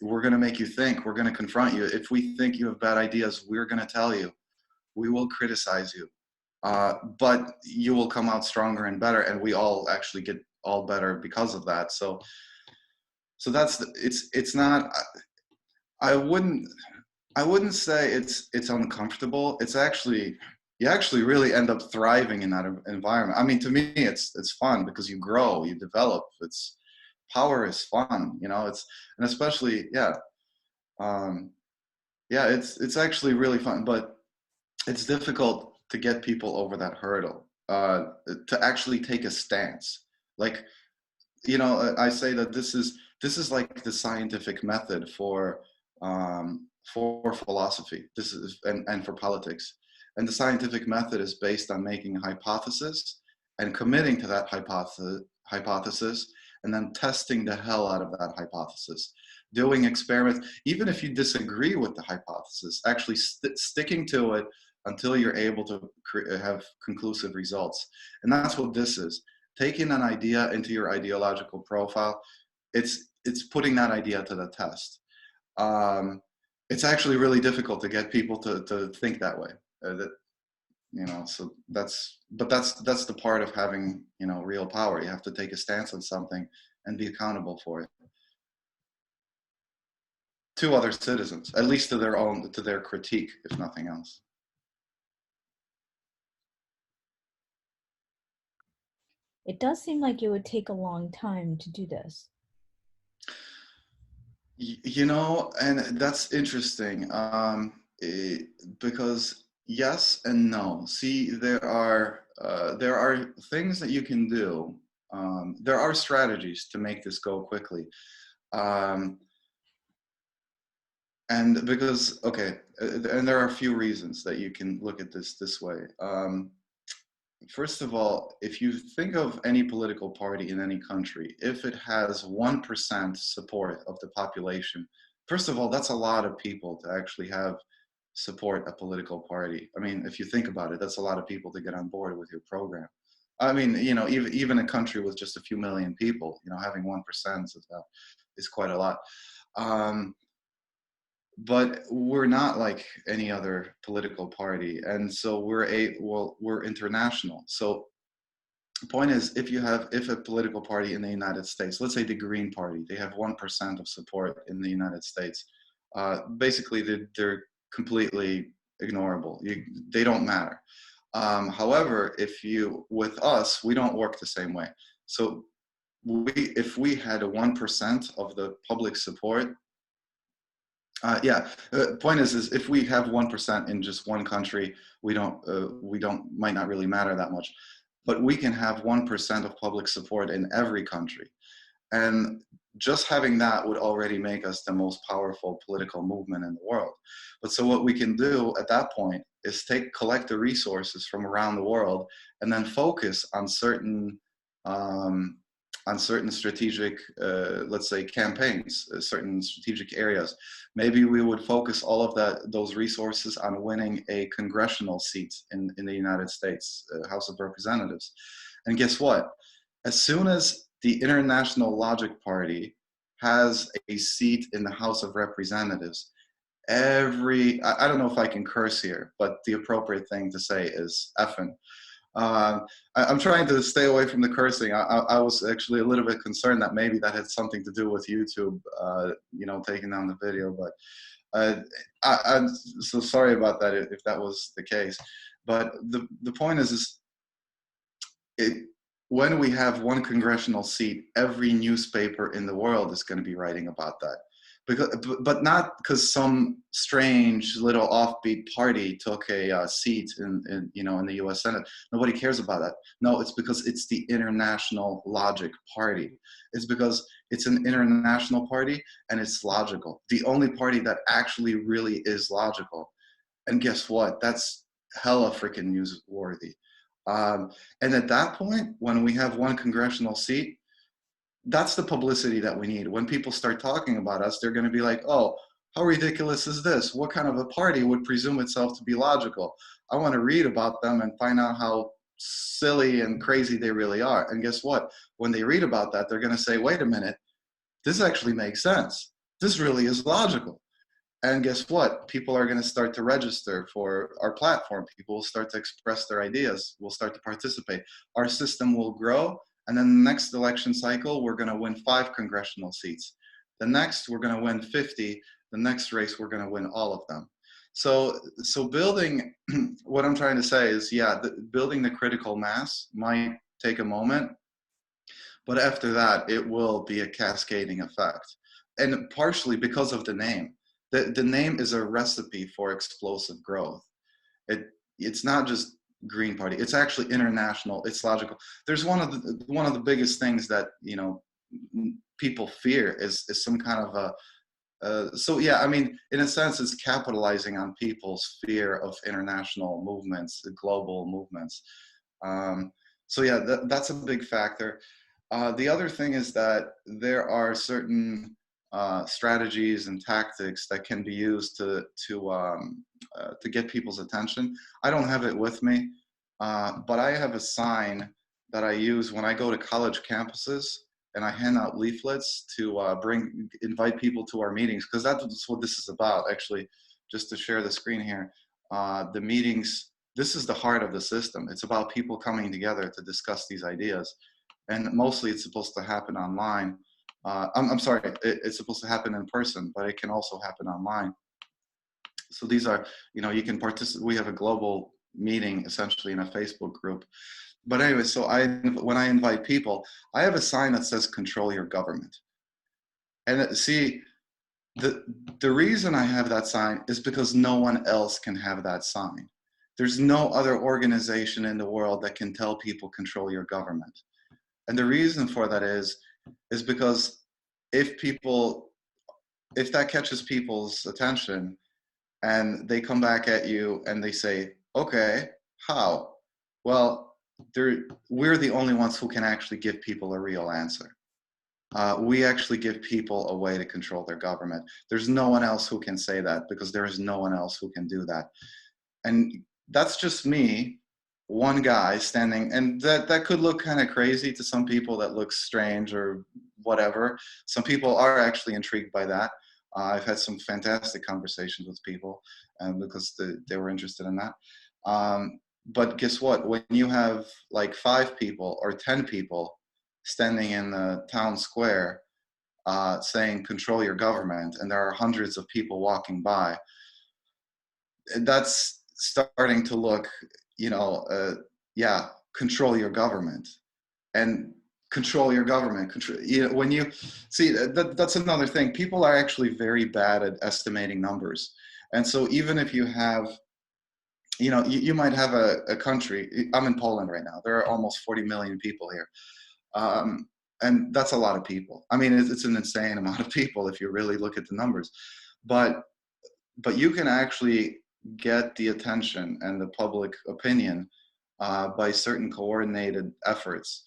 We're gonna make you think. We're gonna confront you. If we think you have bad ideas, we're gonna tell you. We will criticize you, but you will come out stronger and better. And we all actually get all better because of that. So that's it's not. I wouldn't say it's uncomfortable. It's actually, you actually really end up thriving in that environment. I mean, to me, it's fun because you grow, you develop. Power is fun, you know. And especially, it's actually really fun, but it's difficult to get people over that hurdle, to actually take a stance. Like, you know, I say that this is like the scientific method for philosophy. This is and for politics. And the scientific method is based on making a hypothesis and committing to that hypothesis, and then testing the hell out of that hypothesis, doing experiments, even if you disagree with the hypothesis, actually sticking to it until you're able to have conclusive results. And that's what this is. Taking an idea into your ideological profile, it's putting that idea to the test. It's actually really difficult to get people to think that way. You know, so that's the part of having, you know, real power. You have to take a stance on something and be accountable for it to other citizens, at least to their critique, if nothing else. It does seem like it would take a long time to do this. You know, and that's interesting, because yes and no. See, there are things that you can do. There are strategies to make this go quickly, and because, okay, and there are a few reasons that you can look at this way. first of all, if you think of any political party in any country, if it has 1% support of the population, first of all, that's a lot of people to actually have support a political party. I mean, if you think about it, that's a lot of people to get on board with your program. I mean, you know, even a country with just a few million people, you know, having 1% is quite a lot. Um, but we're not like any other political party, and so we're international. So the point is, if a political party in the United States, let's say the Green Party, they have 1% of support in the United States, basically they're completely ignorable. They don't matter. However, with us, we don't work the same way. So if we had a 1% of the public support, point is if we have 1% in just one country, might not really matter that much, but we can have 1% of public support in every country. And just having that would already make us the most powerful political movement in the world. But so what we can do at that point is collect the resources from around the world and then focus on certain strategic, let's say, campaigns, certain strategic areas. Maybe we would focus all of those resources on winning a congressional seat in the United States, House of Representatives. And guess what? As soon as the International Logic Party has a seat in the House of Representatives, I don't know if I can curse here, but the appropriate thing to say is effing. I'm trying to stay away from the cursing. I was actually a little bit concerned that maybe that had something to do with YouTube, taking down the video. But I'm so sorry about that if that was the case. But the point is when we have one congressional seat, every newspaper in the world is going to be writing about that. But not because some strange little offbeat party took a seat in the U.S. Senate. Nobody cares about that. No, it's because it's the International Logic Party. It's because it's an international party and it's logical. The only party that actually really is logical. And guess what? That's hella freaking newsworthy. And at that point, when we have one congressional seat, that's the publicity that we need. When people start talking about us, they're going to be like, oh, how ridiculous is this? What kind of a party would presume itself to be logical? I want to read about them and find out how silly and crazy they really are. And guess what? When they read about that, they're going to say, wait a minute, this actually makes sense. This really is logical. And guess what? People are going to start to register for our platform. People will start to express their ideas. We'll start to participate. Our system will grow. And then the next election cycle, we're going to win 5 congressional seats. The next, we're going to win 50. The next race, we're going to win all of them. So building, what I'm trying to say is, building the critical mass might take a moment, but after that, it will be a cascading effect. And partially because of the name. The name is a recipe for explosive growth. It's not just Green Party. It's actually international. It's logical. There's one of the biggest things that people fear is some kind of I mean, in a sense, it's capitalizing on people's fear of international movements, global movements. That's a big factor. The other thing is that there are certain strategies and tactics that can be used to get people's attention. I don't have it with me, but I have a sign that I use when I go to college campuses and I hand out leaflets to invite people to our meetings, because that's what this is about. Actually, just to share the screen here, the meetings. This is the heart of the system. It's about people coming together to discuss these ideas, and mostly it's supposed to happen online. I'm sorry, it's supposed to happen in person, but it can also happen online. So these are, you can participate. We have a global meeting essentially in a Facebook group. But anyway, so when I invite people, I have a sign that says "Control your government." And see, the reason I have that sign is because no one else can have that sign. There's no other organization in the world that can tell people control your government. And the reason for that is because if that catches people's attention and they come back at you and they say, okay, how? Well, we're the only ones who can actually give people a real answer. We actually give people a way to control their government. There's no one else who can say that, because there is no one else who can do that. And that's just me, one guy standing, and that could look kind of crazy to some people. That looks strange or whatever. Some people are actually intrigued by that. I've had some fantastic conversations with people, because they were interested in that. But guess what? When you have like 5 people or 10 people standing in the town square saying control your government, and there are hundreds of people walking by, that's starting to look, yeah, control your government. And control your government. When you see that's another thing. People are actually very bad at estimating numbers. And so even if you have, you might have a country. I'm in Poland right now. There are almost 40 million people here. And that's a lot of people. I mean, it's an insane amount of people if you really look at the numbers. But you can actually get the attention and the public opinion by certain coordinated efforts,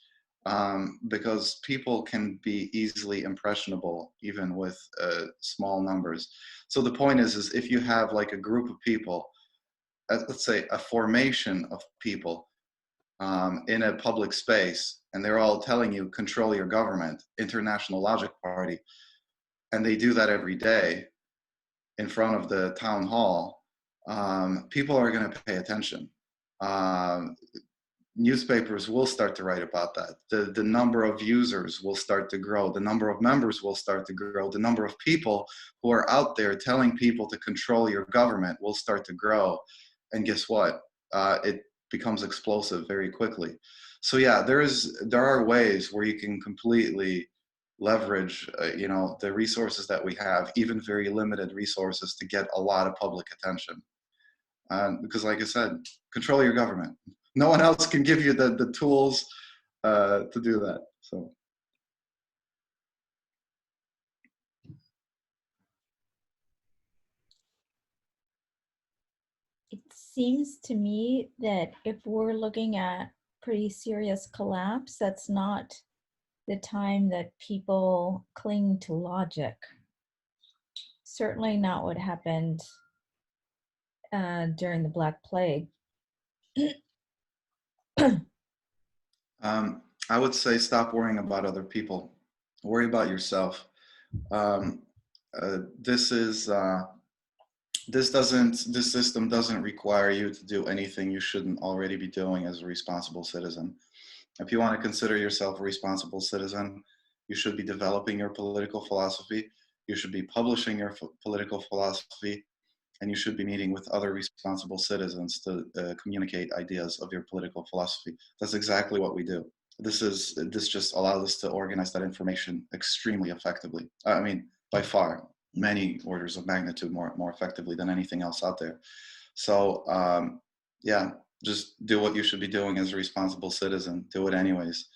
because people can be easily impressionable even with small numbers. So the point is if you have like a group of people, let's say a formation of people in a public space, and they're all telling you control your government, International Logic Party, and they do that every day in front of the town hall, people are going to pay attention. Newspapers will start to write about that. The number of users will start to grow. The number of members will start to grow. The number of people who are out there telling people to control your government will start to grow. And guess what? It becomes explosive very quickly. So yeah, there are ways where you can completely leverage, the resources that we have, even very limited resources, to get a lot of public attention. Because like I said, control your government. No one else can give you the tools to do that. So. It seems to me that if we're looking at pretty serious collapse, that's not the time that people cling to logic. Certainly not what happened during the Black Plague. I would say stop worrying about other people. Worry about yourself. This system doesn't require you to do anything you shouldn't already be doing as a responsible citizen. If you want to consider yourself a responsible citizen, you should be developing your political philosophy. You should be publishing your political philosophy, and you should be meeting with other responsible citizens to communicate ideas of your political philosophy. That's exactly what we do. This just allows us to organize that information extremely effectively. I mean, by far, many orders of magnitude more effectively than anything else out there. So yeah, just do what you should be doing as a responsible citizen. Do it anyways.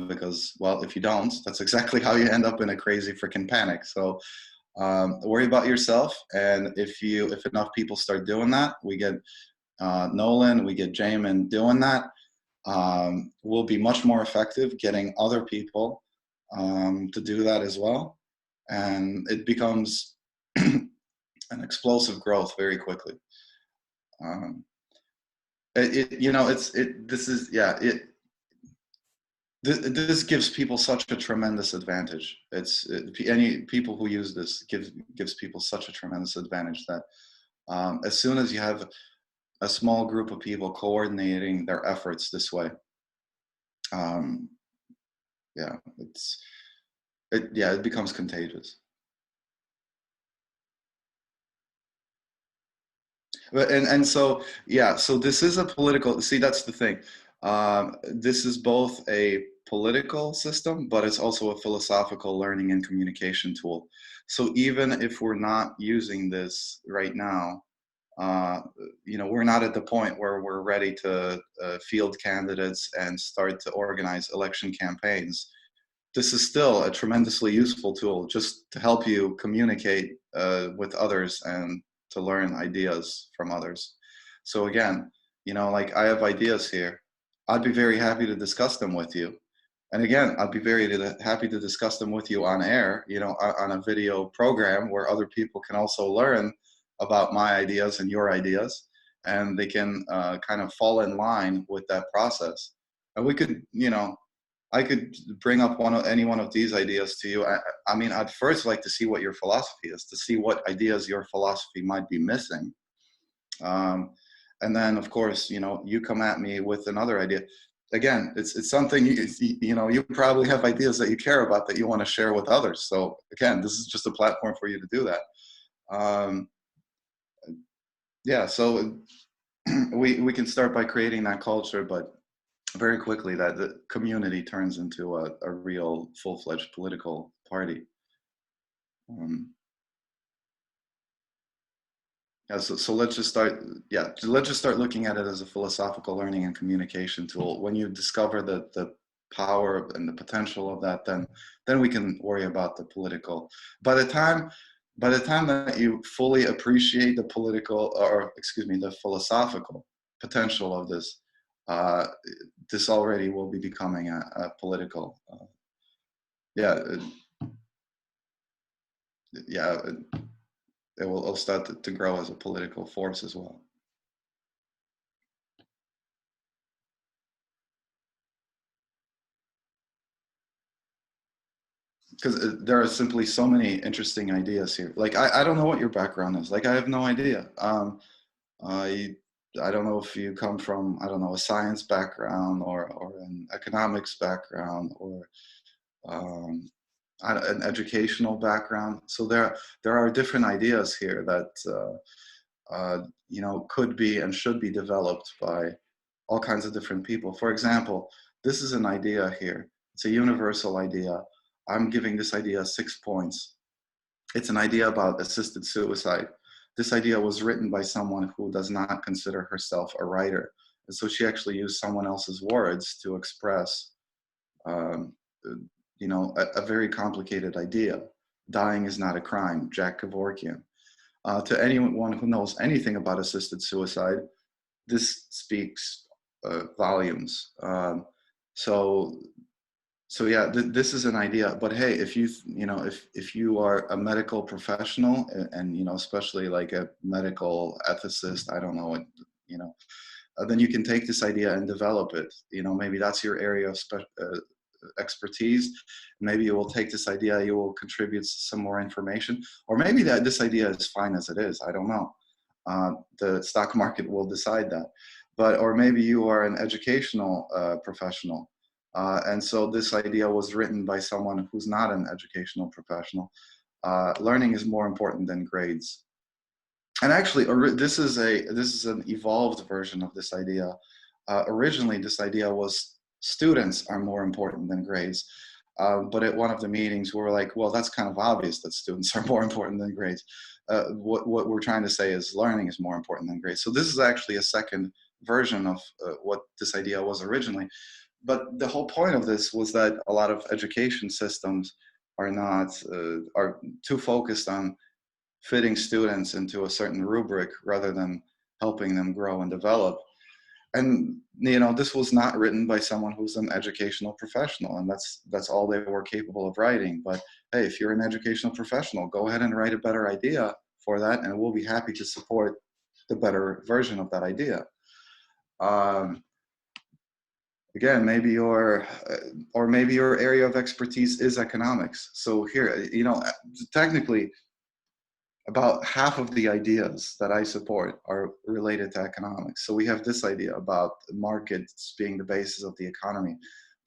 Because, well, if you don't, that's exactly how you end up in a crazy freaking panic. So worry about yourself. And if enough people start doing that, we get Nolan, we get Jamin doing that, we'll be much more effective getting other people to do that as well. And it becomes an explosive growth very quickly. This gives people such a tremendous advantage. Any people who use this gives people such a tremendous advantage that as soon as you have a small group of people coordinating their efforts this way, it becomes contagious. So this is a political. See, that's the thing. This is both a political system, but it's also a philosophical learning and communication tool. So even if we're not using this right now, we're not at the point where we're ready to field candidates and start to organize election campaigns. This is still a tremendously useful tool just to help you communicate with others and to learn ideas from others. So again, like I have ideas here. I'd be very happy to discuss them with you. And again, I'd be very happy to discuss them with you on air, you know, on a video program where other people can also learn about my ideas and your ideas, and they can kind of fall in line with that process. And we could, you know, I could bring up any one of these ideas to you. I mean, I'd first like to see what your philosophy is, to see what ideas your philosophy might be missing. Um, and then, of course, you know, you come at me with another idea. Again, it's something you know, you probably have ideas that you care about that you want to share with others. So again, this is just a platform for you to do that. Yeah, so we can start by creating that culture, but very quickly that the community turns into a real full-fledged political party. Yeah, so let's just start. Yeah, let's just start looking at it as a philosophical learning and communication tool. When you discover the power and the potential of that, then we can worry about the political. By the time that you fully appreciate the political, or excuse me, the philosophical potential of this, this already will be becoming a political. Yeah, yeah. It'll start to grow as a political force as well. Because there are simply so many interesting ideas here. Like, I don't know what your background is. Like, I have no idea. I don't know if you come from, I don't know, a science background or an economics background or an educational background. So there are different ideas here that you know, could be and should be developed by all kinds of different people. For example, this is an idea here. It's a universal idea. I'm giving this idea 6 points. It's an idea about assisted suicide. This idea was written by someone who does not consider herself a writer. And so she actually used someone else's words to express, um, you know, a very complicated idea. Dying is not a crime, Jack Kevorkian. To anyone who knows anything about assisted suicide, this speaks volumes. So yeah, this is an idea. But hey, if you know, if you are a medical professional and you know, especially like a medical ethicist, I don't know what, you know, then you can take this idea and develop it. You know, maybe that's your area of expertise. Maybe you will take this idea, you will contribute some more information, or maybe that this idea is fine as it is. I don't know. The stock market will decide that. But, or maybe you are an educational professional. And so this idea was written by someone who's not an educational professional. Learning is more important than grades. And actually, this is an evolved version of this idea. Originally, this idea was students are more important than grades. But at one of the meetings, we were like, well, that's kind of obvious that students are more important than grades. What we're trying to say is learning is more important than grades. So this is actually a second version of what this idea was originally. But the whole point of this was that a lot of education systems are too focused on fitting students into a certain rubric rather than helping them grow and develop. And you know, this was not written by someone who's an educational professional, and that's all they were capable of writing. But hey, if you're an educational professional, go ahead and write a better idea for that, and we'll be happy to support the better version of that idea. Again, maybe your area of expertise is economics. So here, you know, technically, about half of the ideas that I support are related to economics. So we have this idea about markets being the basis of the economy.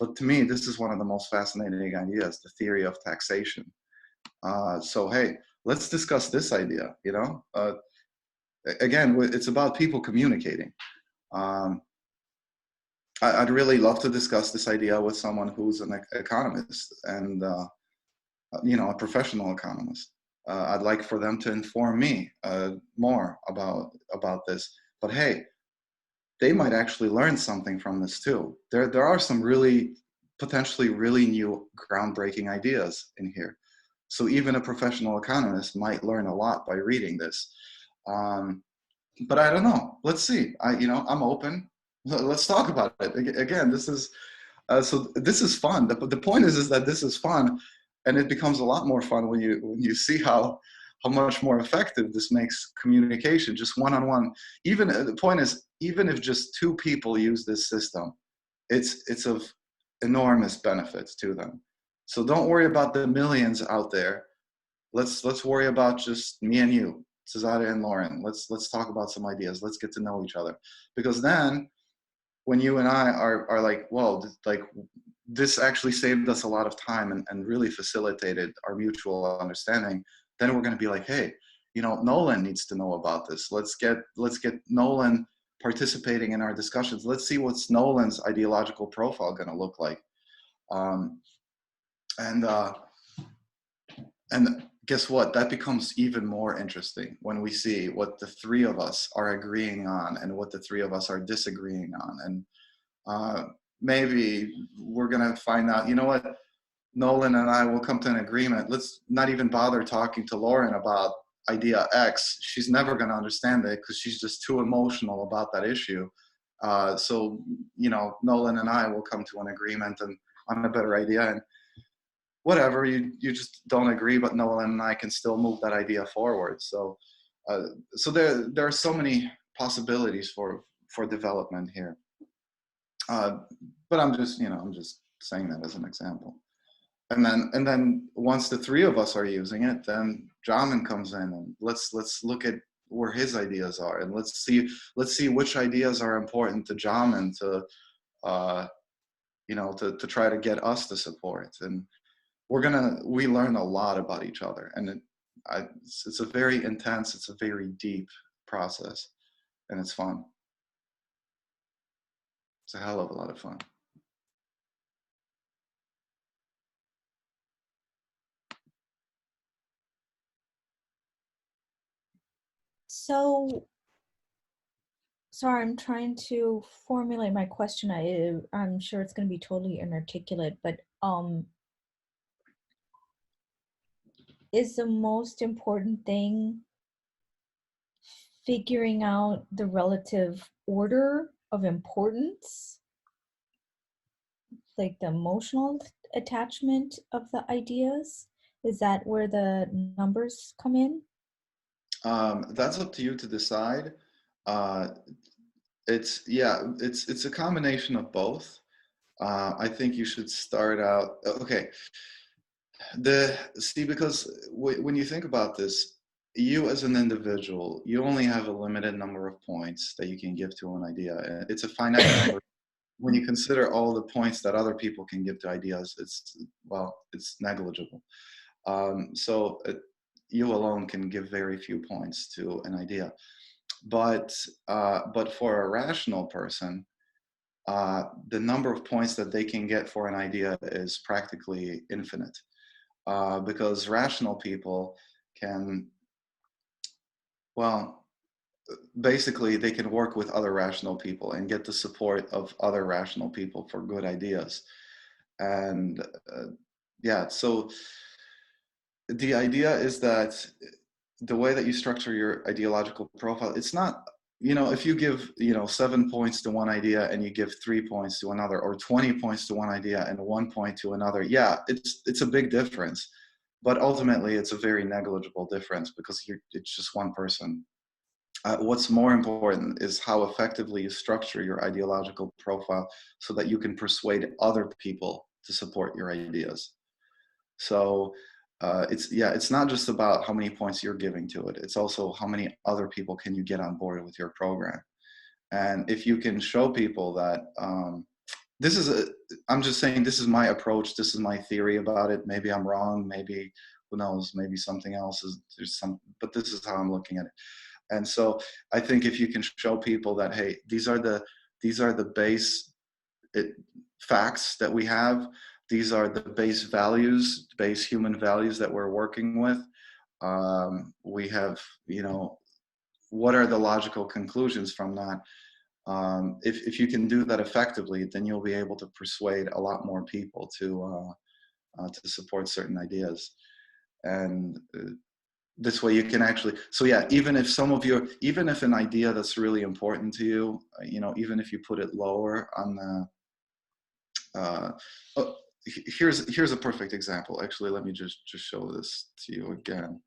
But to me, this is one of the most fascinating ideas, the theory of taxation. So hey, let's discuss this idea, you know? Again, it's about people communicating. I'd really love to discuss this idea with someone who's an economist and, you know, a professional economist. I'd like for them to inform me more about this. But hey, they might actually learn something from this too. There are some really potentially really new groundbreaking ideas in here. So even a professional economist might learn a lot by reading this. But I don't know. Let's see. I'm open. let's talk about it. Again, this is, so this is fun. The point is that this is fun, and it becomes a lot more fun when you see how much more effective this makes communication, just one-on-one. Even the point is, even if just two people use this system, it's of enormous benefits to them. So don't worry about the millions out there. Let's worry about just me and you, Cesare and Lauren. Let's talk about some ideas. Let's get to know each other, because then when you and I are like, well, like this actually saved us a lot of time and really facilitated our mutual understanding, then we're going to be like, hey, Nolan needs to know about this. Let's get Nolan participating in our discussions. Let's see what's Nolan's ideological profile going to look like. Um, and guess what? That becomes even more interesting when we see what the three of us are agreeing on and what the three of us are disagreeing on. And maybe we're going to find out, you know what, Nolan and I will come to an agreement. Let's not even bother talking to Lauren about idea X. She's never going to understand it because she's just too emotional about that issue. So, Nolan and I will come to an agreement and on a better idea. And whatever, you just don't agree, but Nolan and I can still move that idea forward. So there are so many possibilities for development here. But I'm just saying that as an example. And then once the three of us are using it, then Jamin comes in and let's look at where his ideas are, and let's see which ideas are important to Jamin to to try to get us to support. And we learn a lot about each other, and it's a very intense, it's a very deep process, and it's fun. It's a hell of a lot of fun. So, sorry, I'm trying to formulate my question. I'm sure it's going to be totally inarticulate, but is the most important thing figuring out the relative order of importance, like the emotional attachment of the ideas? Is that where the numbers come in? That's up to you to decide. It's a combination of both. I think you should start out, okay. Because when you think about this, you as an individual, you only have a limited number of points that you can give to an idea. And it's a finite number. When you consider all the points that other people can give to ideas, it's negligible. So you alone can give very few points to an idea. But for a rational person, the number of points that they can get for an idea is practically infinite, because rational people can, basically they can work with other rational people and get the support of other rational people for good ideas. And so the idea is that the way that you structure your ideological profile, it's not, if you give 7 points to one idea and you give 3 points to another, or 20 points to one idea and 1 point to another, it's a big difference, but ultimately it's a very negligible difference because it's just one person. What's more important is how effectively you structure your ideological profile so that you can persuade other people to support your ideas. So it's not just about how many points you're giving to it. It's also how many other people can you get on board with your program. And if you can show people that I'm just saying, this is my approach, this is my theory about it. Maybe I'm wrong, maybe, who knows, maybe something else but this is how I'm looking at it. And so I think if you can show people that, hey, these are the base facts that we have, these are the base values, base human values that we're working with. We have, what are the logical conclusions from that? If you can do that effectively, then you'll be able to persuade a lot more people to support certain ideas. And this way you can actually, so yeah, even if even if an idea that's really important to you, even if you put it lower on the, oh, here's a perfect example. Actually, let me just show this to you again.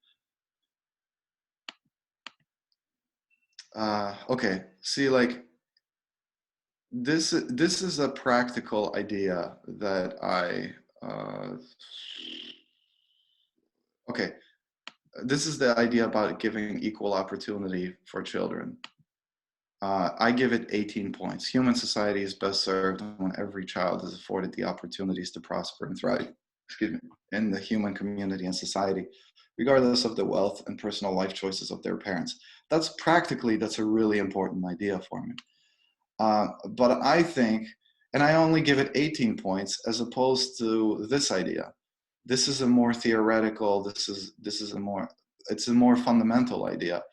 Okay, see, like, this is a practical idea that okay, this is the idea about giving equal opportunity for children. I give it 18 points. Human society is best served when every child is afforded the opportunities to prosper and thrive, in the human community and society, regardless of the wealth and personal life choices of their parents. That's a really important idea for me. But I think, and I only give it 18 points as opposed to this idea. This is a more theoretical, it's a more fundamental idea.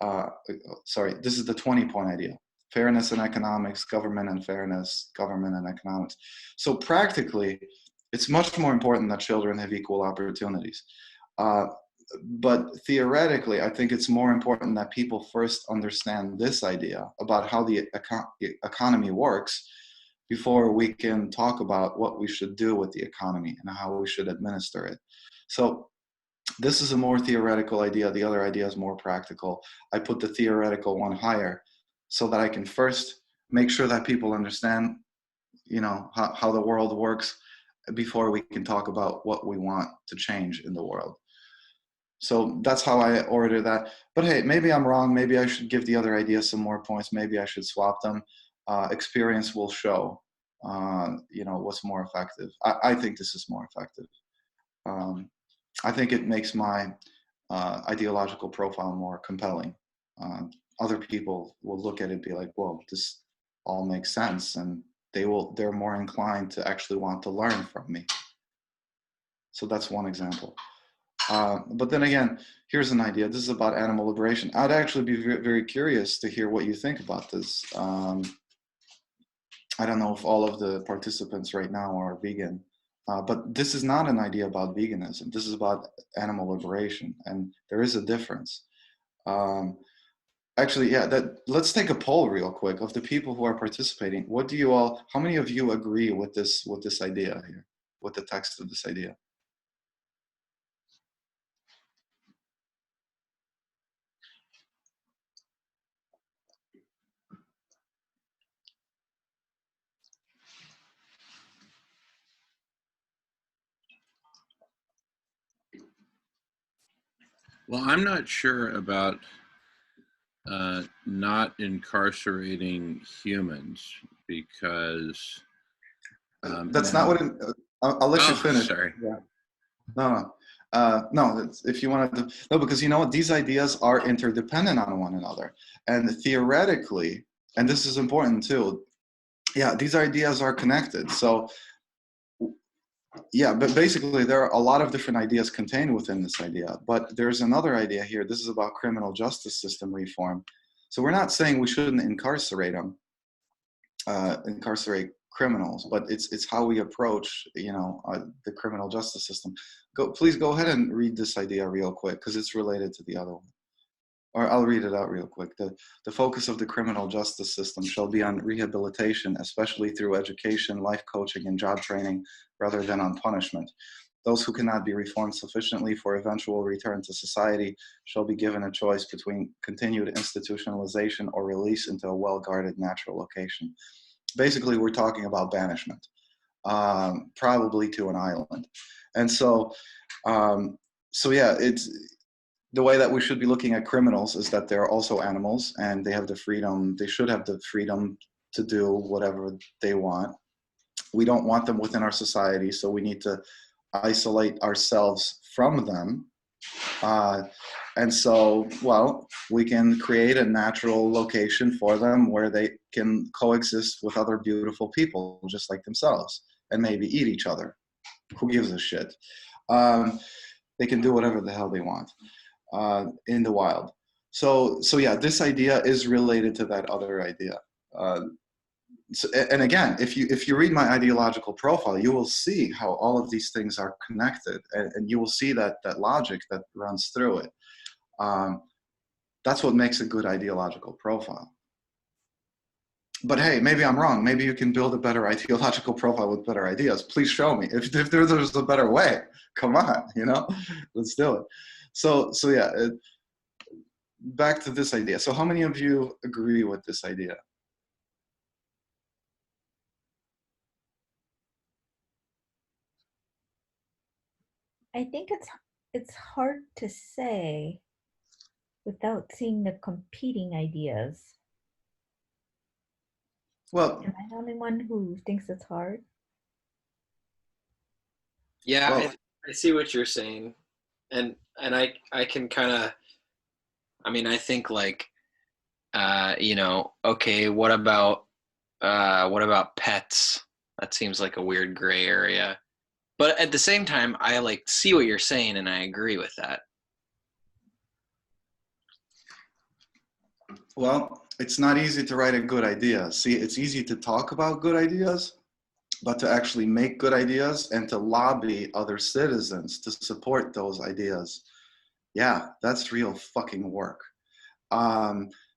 This is the 20-point idea. Fairness in economics, government and fairness, government and economics. So practically, it's much more important that children have equal opportunities. But theoretically, I think it's more important that people first understand this idea about how the economy works before we can talk about what we should do with the economy and how we should administer it. So this is a more theoretical idea. The other idea is more practical. I put the theoretical one higher so that I can first make sure that people understand, how the world works before we can talk about what we want to change in the world. So that's how I order that. But hey, maybe I'm wrong. Maybe I should give the other ideas some more points. Maybe I should swap them. Experience will show, what's more effective. I think this is more effective. I think it makes my ideological profile more compelling. Other people will look at it and be like, whoa, this all makes sense. And they're more inclined to actually want to learn from me. So that's one example. But then again, here's an idea. This is about animal liberation. I'd actually be very, very curious to hear what you think about this. I don't know if all of the participants right now are vegan, but this is not an idea about veganism. This is about animal liberation, and there is a difference. Actually, yeah, let's take a poll real quick of the people who are participating. How many of you agree with this idea here, with the text of this idea? Well, I'm not sure about not incarcerating humans because That's not what I'll let you finish. Sorry. Yeah. No. No, if you wanted to, no, because you know what, these ideas are interdependent on one another. And theoretically, and this is important too, yeah, these ideas are connected. So yeah, but basically there are a lot of different ideas contained within this idea. But there's another idea here. This is about criminal justice system reform. So we're not saying we shouldn't incarcerate them, incarcerate criminals, but it's how we approach, the criminal justice system. Please go ahead and read this idea real quick because it's related to the other one. Or I'll read it out real quick. The focus of the criminal justice system shall be on rehabilitation, especially through education, life coaching, and job training, rather than on punishment. Those who cannot be reformed sufficiently for eventual return to society shall be given a choice between continued institutionalization or release into a well-guarded natural location. Basically, we're talking about banishment, probably to an island. And so, yeah, it's the way that we should be looking at criminals is that they're also animals and they have the freedom, they should have the freedom to do whatever they want. We don't want them within our society, so we need to isolate ourselves from them. And so, well, we can create a natural location for them where they can coexist with other beautiful people just like themselves and maybe eat each other. Who gives a shit? They can do whatever the hell they want in the wild. So yeah, this idea is related to that other idea. And again, if you read my ideological profile, you will see how all of these things are connected, and you will see that logic that runs through it. That's what makes a good ideological profile. But hey, maybe I'm wrong. Maybe you can build a better ideological profile with better ideas. Please show me. If there's a better way, come on, let's do it. So yeah, back to this idea. So how many of you agree with this idea? I think it's hard to say without seeing the competing ideas. Well, Am I the only one who thinks it's hard? Yeah, well, I see what you're saying, and I can kind of, I mean, I think like, okay, what about pets? That seems like a weird gray area. But at the same time, I like see what you're saying, and I agree with that. well, it's not easy to write a good idea. See, it's easy to talk about good ideas, but to actually make good ideas and to lobby other citizens to support those ideas, yeah, that's real fucking work.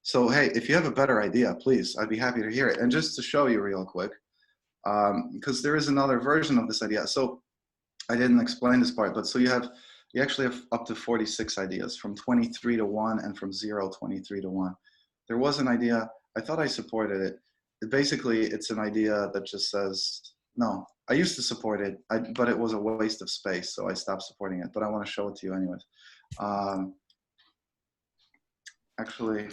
So hey, if you have a better idea, please, I'd be happy to hear it. And just to show you real quick, because there is another version of this idea. So I didn't explain this part, but so you actually have up to 46 ideas, from 23 to 1 and from 0, 23 to 1. There was an idea, I thought I supported it. Basically, it's an idea that just says, no, I used to support it, but it was a waste of space, so I stopped supporting it. But I want to show it to you anyways. Actually,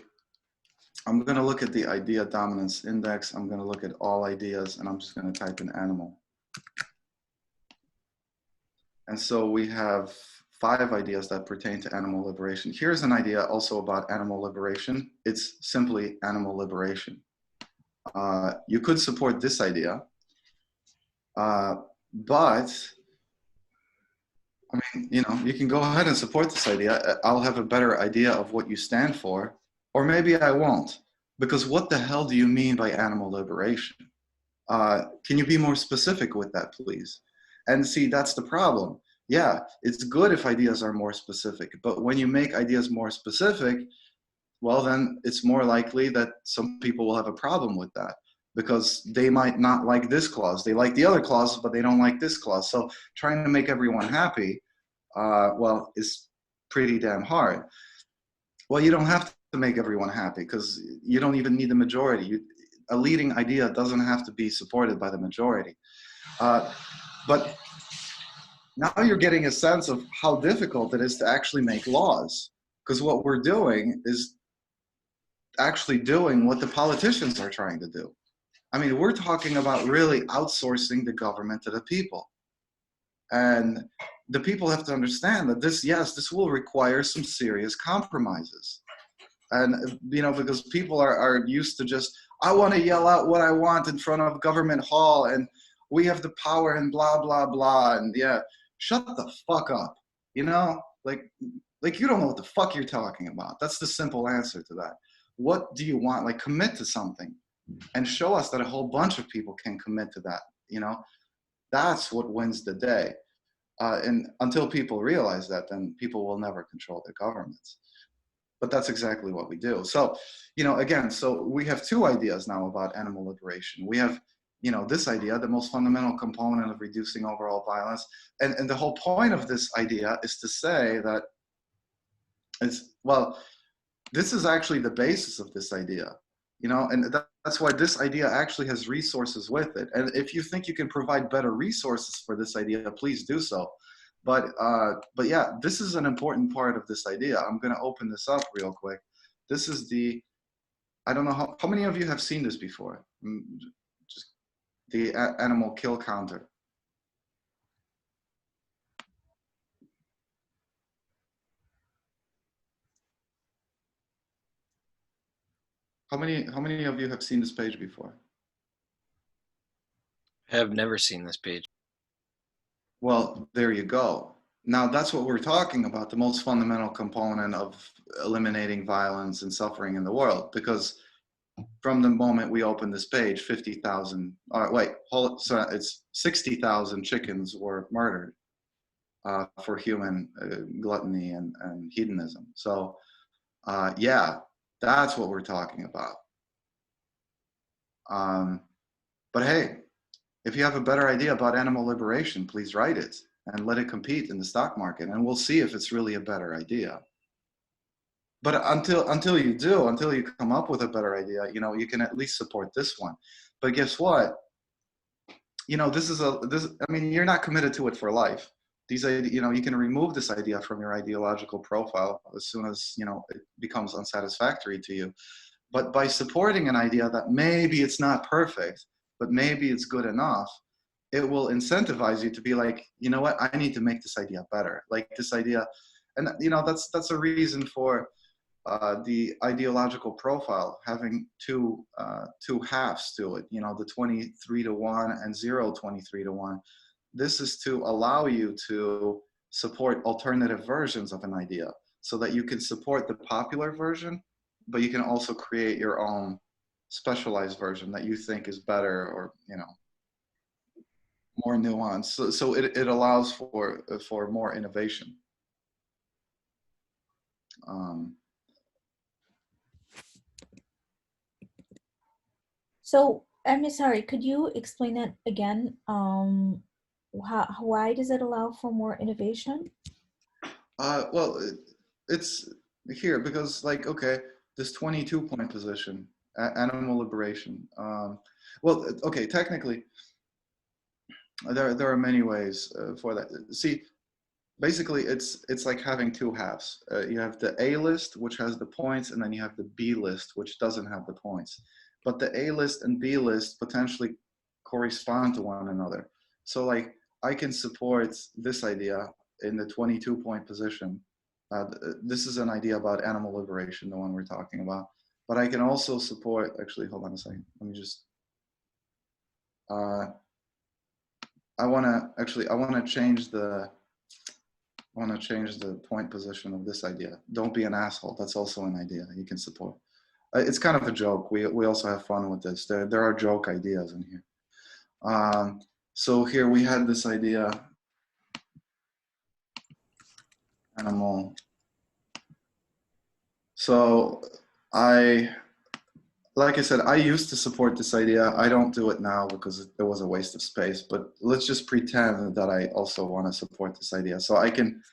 I'm going to look at the idea dominance index. I'm going to look at all ideas, and I'm just going to type in animal. And so we have 5 ideas that pertain to animal liberation. Here's an idea also about animal liberation. It's simply animal liberation. You could support this idea, but I mean, you can go ahead and support this idea. I'll have a better idea of what you stand for, or maybe I won't, because what the hell do you mean by animal liberation? Can you be more specific with that, please? And see, that's the problem. Yeah, it's good if ideas are more specific, but when you make ideas more specific, well, then it's more likely that some people will have a problem with that, because they might not like this clause. They like the other clause, but they don't like this clause. So trying to make everyone happy, well, is pretty damn hard. Well, you don't have to make everyone happy, because you don't even need the majority. A leading idea doesn't have to be supported by the majority. But now you're getting a sense of how difficult it is to actually make laws, because what we're doing is actually doing what the politicians are trying to do. I mean, we're talking about really outsourcing the government to the people. And the people have to understand that this will require some serious compromises. And, because people are used to just, I want to yell out what I want in front of Government Hall, and we have the power and blah, blah, blah. And yeah, shut the fuck up. Like you don't know what the fuck you're talking about. That's the simple answer to that. What do you want? Like, commit to something and show us that a whole bunch of people can commit to that. That's what wins the day. And until people realize that, then people will never control their governments. But that's exactly what we do. So, again, so we have 2 ideas now about animal liberation. We have, this idea, the most fundamental component of reducing overall violence. And the whole point of this idea is to say that this is actually the basis of this idea, and that's why this idea actually has resources with it. And if you think you can provide better resources for this idea, please do so. But yeah, this is an important part of this idea. I'm going to open this up real quick. This is I don't know how many of you have seen this before? Just the animal kill counter. How many of you have seen this page before? I have never seen this page. Well, there you go. Now that's what we're talking about, the most fundamental component of eliminating violence and suffering in the world, because from the moment we opened this page, 50,000, it's 60,000 chickens were murdered. for human gluttony and hedonism. So yeah, that's what we're talking about. But hey, if you have a better idea about animal liberation, please write it and let it compete in the stock market, and we'll see if it's really a better idea. But until you do, until you come up with a better idea, you know, you can at least support this one. But guess what? You know, I mean, you're not committed to it for life. You know, you can remove this idea from your ideological profile as soon as, you know, it becomes unsatisfactory to you. But by supporting an idea that maybe it's not perfect, but maybe it's good enough, it will incentivize you to be like, you know what, I need to make this idea better. Like this idea, and you know, that's a reason for the ideological profile having two halves to it. You know, the 23-to-1 and 0-23-to-1. This is to allow you to support alternative versions of an idea, so that you can support the popular version, but you can also create your own specialized version that you think is better, or, you know, more nuanced. So it allows for more innovation. So I'm sorry, could you explain that again? Why does it allow for more innovation? Well, it's here because, like, okay, this 22-point position, animal liberation. Well, okay, technically, there are many ways for that. See, basically, it's like having two halves. You have the A list, which has the points, and then you have the B list, which doesn't have the points. But the A list and B list potentially correspond to one another. So, like, I can support this idea in the 22-point position. This is an idea about animal liberation, the one we're talking about. But I can also support, actually, hold on a second. Let me just, I want to change the point position of this idea. Don't be an asshole. That's also an idea you can support. It's kind of a joke. We also have fun with this. There are joke ideas in here. So here we had this idea, animal. So like I said, I used to support this idea. I don't do it now because it was a waste of space, but let's just pretend that I also want to support this idea. So I can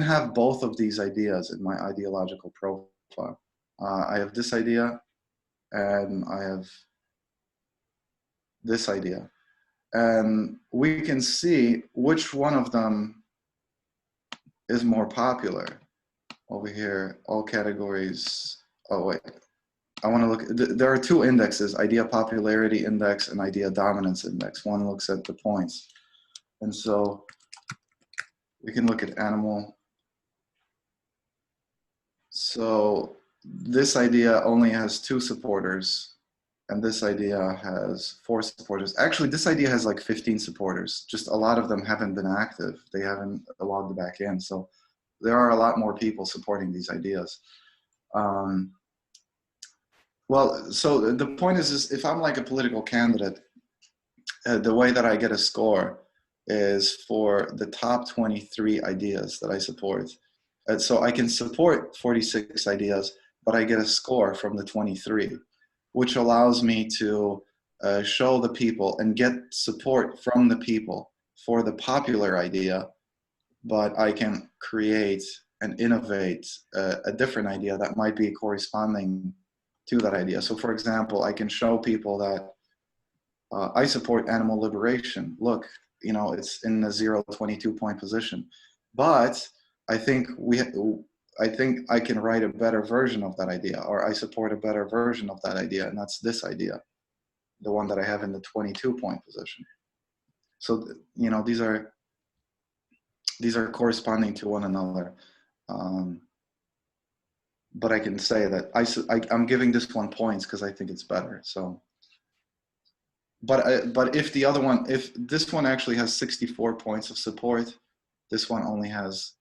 have both of these ideas in my ideological profile. I have this idea and I have this idea. And we can see which one of them is more popular. Over here, all categories. Oh, wait. I want to look, there are two indexes, idea popularity index and idea dominance index. One looks at the points. And so we can look at animal. So this idea only has 2 supporters, and this idea has 4 supporters. Actually, this idea has like 15 supporters. Just a lot of them haven't been active. They haven't logged back in. So there are a lot more people supporting these ideas. Well, so the point is if I'm like a political candidate, the way that I get a score is for the top 23 ideas that I support. So I can support 46 ideas, but I get a score from the 23, which allows me to show the people and get support from the people for the popular idea, but I can create and innovate a different idea that might be corresponding to that idea. So for example, I can show people that I support animal liberation. Look, you know, it's in the 0-22-point position, but I think I can write a better version of that idea, or I support a better version of that idea, and that's this idea, the one that I have in the 22-point position. So, you know, these are corresponding to one another. But I can say that I'm giving this one points because I think it's better. So, but if the other one, if this one actually has 64 points of support, this one only has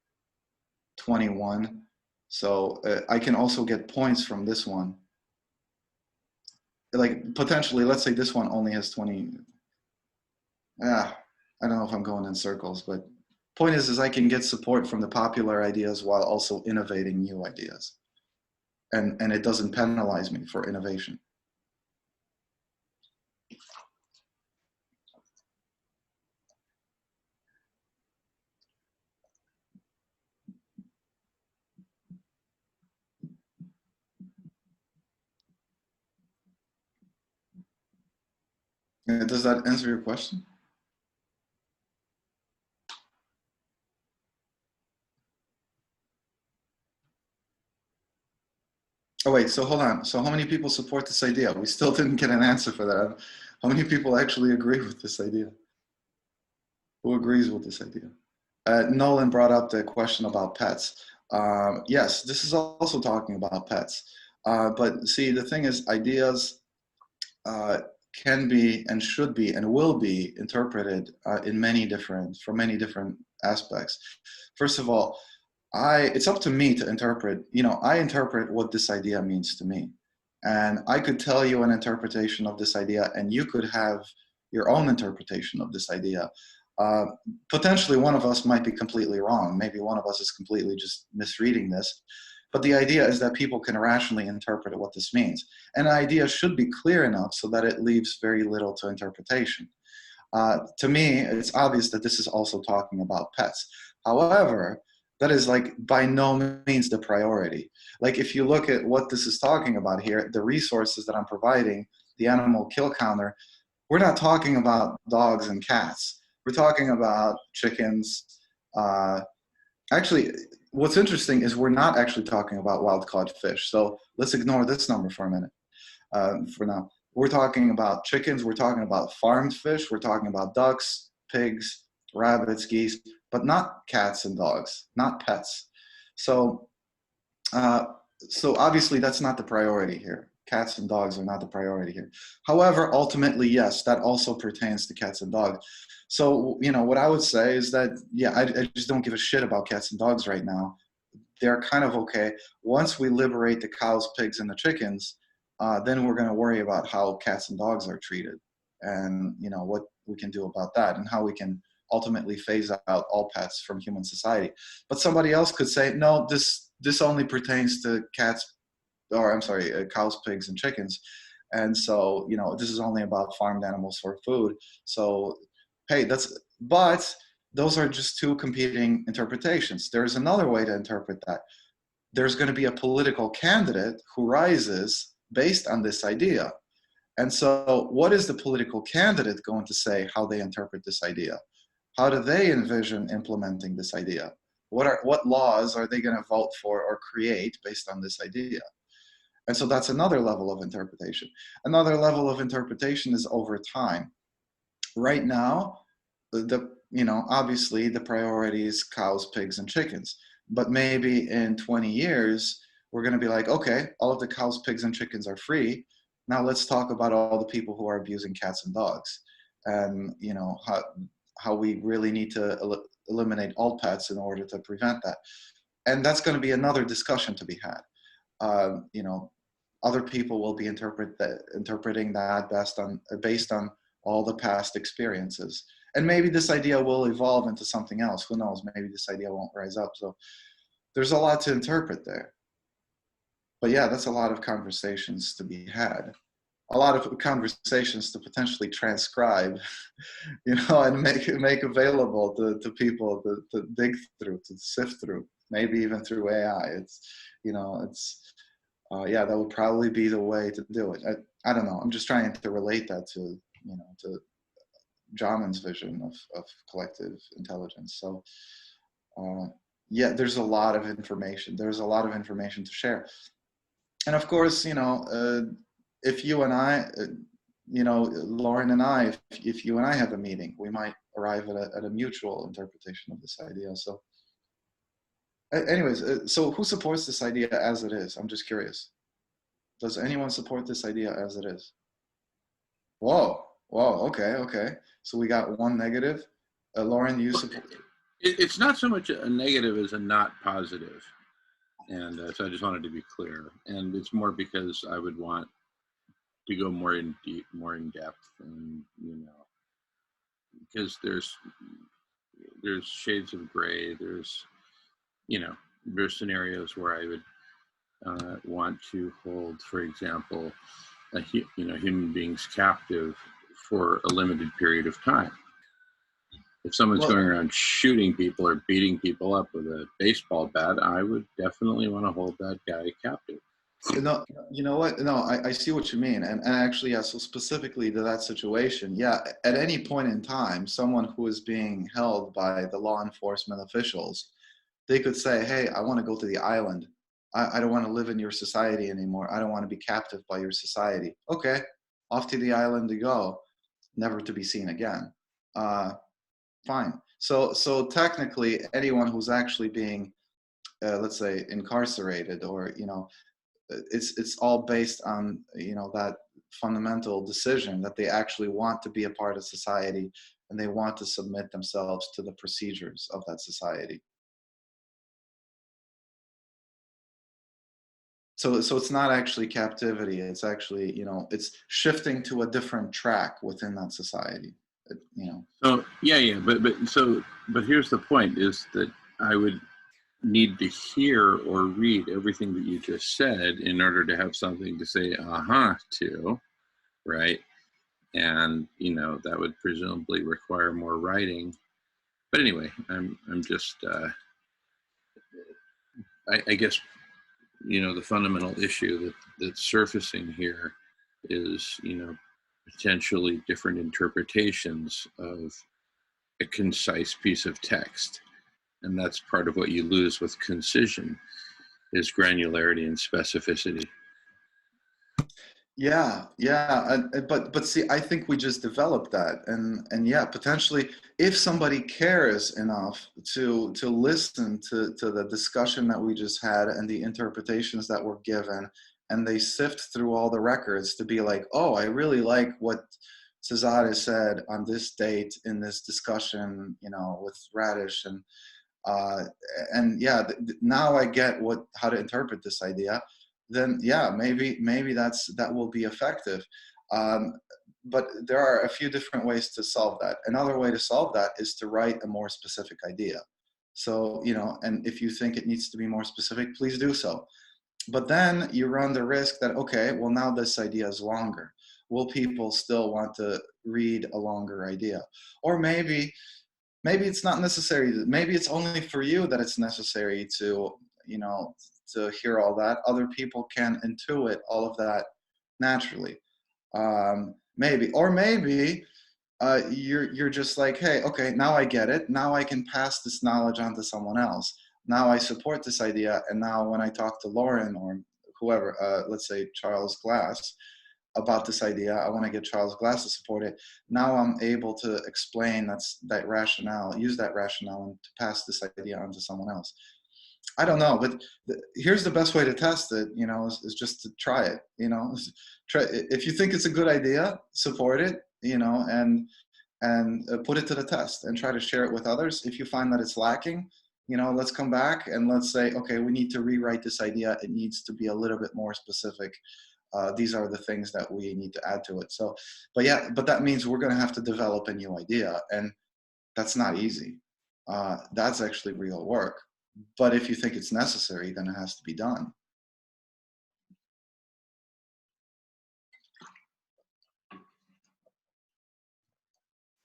21. So I can also get points from this one. Like potentially, let's say this one only has 20. I don't know if I'm going in circles, but point is I can get support from the popular ideas while also innovating new ideas. And it doesn't penalize me for innovation. Does that answer your question? Oh wait, so hold on. So how many people support this idea? We still didn't get an answer for that. How many people actually agree with this idea? Who agrees with this idea? Nolan brought up the question about pets. Yes, this is also talking about pets. But see, the thing is, ideas can be and should be and will be interpreted from many different aspects. First of all, it's up to me to interpret. I interpret what this idea means to me, and I could tell you an interpretation of this idea, and you could have your own interpretation of this idea. Potentially, one of us might be completely wrong. Maybe one of us is completely just misreading this. But the idea is that people can rationally interpret what this means. And the idea should be clear enough so that it leaves very little to interpretation. To me, it's obvious that this is also talking about pets. However, that is like by no means the priority. Like if you look at what this is talking about here, the resources that I'm providing, the animal kill counter, we're not talking about dogs and cats. We're talking about chickens. Actually, what's interesting is we're not actually talking about wild caught fish. So let's ignore this number for a minute. For now, we're talking about chickens. We're talking about farmed fish. We're talking about ducks, pigs, rabbits, geese, but not cats and dogs, not pets. So obviously that's not the priority here. Cats and dogs are not the priority here. However, ultimately, yes, that also pertains to cats and dogs. So, what I would say is that, yeah, I just don't give a shit about cats and dogs right now. They're kind of okay. Once we liberate the cows, pigs, and the chickens, then we're going to worry about how cats and dogs are treated and, what we can do about that and how we can ultimately phase out all pets from human society. But somebody else could say, no, this only pertains to cows, pigs, and chickens. And so, this is only about farmed animals for food. So, hey, but those are just two competing interpretations. There's another way to interpret that. There's going to be a political candidate who rises based on this idea. And so what is the political candidate going to say how they interpret this idea? How do they envision implementing this idea? What laws are they going to vote for or create based on this idea? And so that's another level of interpretation. Another level of interpretation is over time. Right now, obviously the priority is cows, pigs, and chickens. But maybe in 20 years, we're going to be like, okay, all of the cows, pigs, and chickens are free. Now let's talk about all the people who are abusing cats and dogs, and how we really need to eliminate all pets in order to prevent that. And that's going to be another discussion to be had. Other people will be interpreting that based on all the past experiences. And maybe this idea will evolve into something else. Who knows? Maybe this idea won't rise up. So there's a lot to interpret there. But yeah, that's a lot of conversations to be had. A lot of conversations to potentially transcribe, and make available to people to dig through, to sift through, maybe even through AI. That would probably be the way to do it. I don't know. I'm just trying to relate that to Jamin's vision of collective intelligence. So, there's a lot of information. There's a lot of information to share. And of course, if you and I, Lauren and I, if you and I have a meeting, we might arrive at a mutual interpretation of this idea. So anyways, so who supports this idea as it is? I'm just curious. Does anyone support this idea as it is? Whoa, okay. So we got one negative. Lauren, you support? It's not so much a negative as a not positive. And so I just wanted to be clear. And it's more because I would want to go more in there's shades of gray. There's, you know, there's scenarios where I would want to hold, for example, human beings captive for a limited period of time. If someone's Well, going around shooting people or beating people up with a baseball bat, I would definitely want to hold that guy captive. no, you know what? No, I see what you mean. And actually, yeah, so specifically to that situation, yeah, at any point in time, someone who is being held by the law enforcement officials, they could say, hey, I want to go to the island. I don't want to live in your society anymore. I don't want to be captive by your society. Okay, off to the island to go, never to be seen again. Fine. So technically, anyone who's actually being, let's say, incarcerated, or it's all based on that fundamental decision that they actually want to be a part of society, and they want to submit themselves to the procedures of that society. So it's not actually captivity. It's actually, it's shifting to a different track within that society. So yeah, but here's the point: is that I would need to hear or read everything that you just said in order to have something to say to, right? And that would presumably require more writing. But anyway, I'm just I guess the fundamental issue that's surfacing here is potentially different interpretations of a concise piece of text. And that's part of what you lose with concision, is granularity and specificity. Yeah, but see, I think we just developed that, and yeah, potentially, if somebody cares enough to listen to the discussion that we just had and the interpretations that were given, and they sift through all the records to be like, oh, I really like what Cesare said on this date in this discussion, with Radish, and yeah, now I get how to interpret this idea. Then yeah, maybe that will be effective. But there are a few different ways to solve that. Another way to solve that is to write a more specific idea. So, and if you think it needs to be more specific, please do so. But then you run the risk that, okay, well, now this idea is longer. Will people still want to read a longer idea? Or maybe it's not necessary. Maybe it's only for you that it's necessary to hear all that. Other people can intuit all of that naturally. Maybe you're just like, hey, okay, now I get it. Now I can pass this knowledge on to someone else. Now I support this idea, and now when I talk to Lauren or whoever, let's say Charles Glass, about this idea, I want to get Charles Glass to support it. Now I'm able to explain that rationale, use that rationale, and to pass this idea on to someone else. I don't know, but here's the best way to test it, is just to try it, try, if you think it's a good idea, support it, and put it to the test and try to share it with others. If you find that it's lacking, let's come back and let's say, okay, we need to rewrite this idea. It needs to be a little bit more specific. These are the things that we need to add to it. So, but that means we're going to have to develop a new idea, and that's not easy. That's actually real work. But if you think it's necessary, then it has to be done.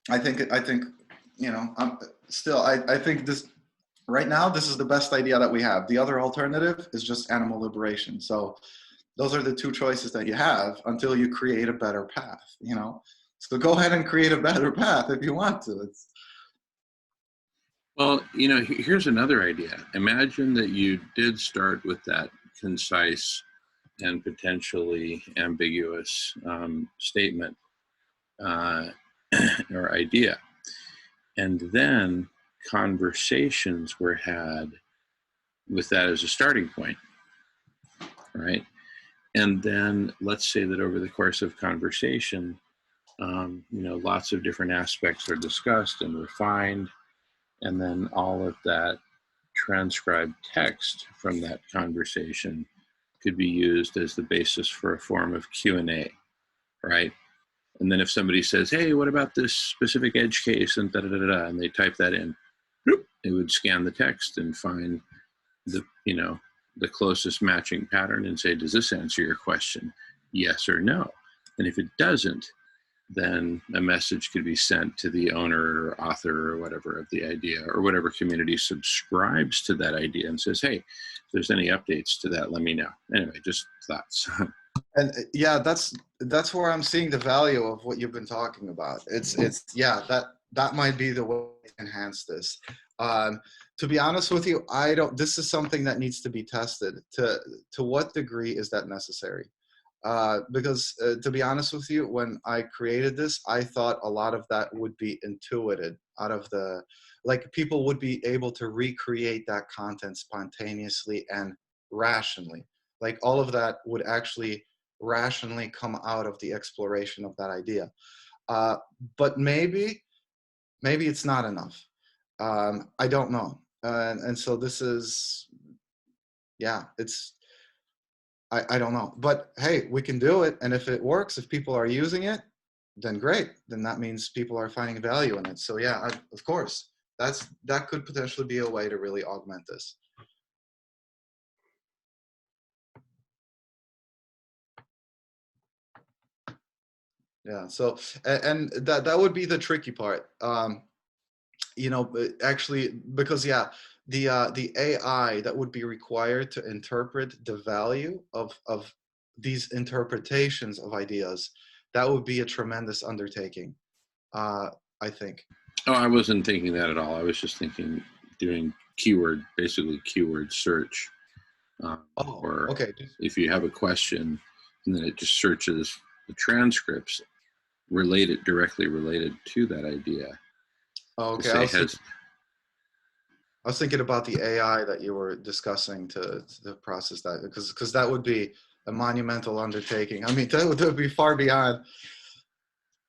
I think I think this right now, this is the best idea that we have. The other alternative is just animal liberation. So those are the two choices that you have until you create a better path, So go ahead and create a better path if you want to. Well, here's another idea. Imagine that you did start with that concise and potentially ambiguous statement or idea. And then conversations were had with that as a starting point, right? And then let's say that over the course of conversation, lots of different aspects are discussed and refined. And then all of that transcribed text from that conversation could be used as the basis for a form of Q&A, right? And then if somebody says, hey, what about this specific edge case, and and they type that in, it would scan the text and find the, you know, the closest matching pattern and say, does this answer your question? Yes or no? And if it doesn't, then a message could be sent to the owner or author or whatever of the idea, or whatever community subscribes to that idea and says, hey, if there's any updates to that, let me know. Anyway, just thoughts. And yeah, that's where I'm seeing the value of what you've been talking about. It's yeah, that might be the way to enhance this. To be honest with you, I don't. This is something that needs to be tested. To what degree is that necessary? Because to be honest with you, when I created this, I thought a lot of that would be intuited out of the, like, people would be able to recreate that content spontaneously and rationally. Like, all of that would actually rationally come out of the exploration of that idea. But maybe it's not enough. I don't know. And so this is, yeah, it's, I don't know. But hey, we can do it. And if it works, if people are using it, then great. Then that means people are finding value in it. So yeah, of course, that could potentially be a way to really augment this. Yeah. So, and that would be the tricky part. You know, actually, because yeah, the AI that would be required to interpret the value of these interpretations of ideas, that would be a tremendous undertaking, I think. Oh, I wasn't thinking that at all. I was just thinking doing basically keyword search. Oh, Or okay. if you have a question, and then it just searches the transcripts directly related to that idea. Okay. To say I was thinking about the AI that you were discussing to process that, because that would be a monumental undertaking. I mean, that would be far beyond.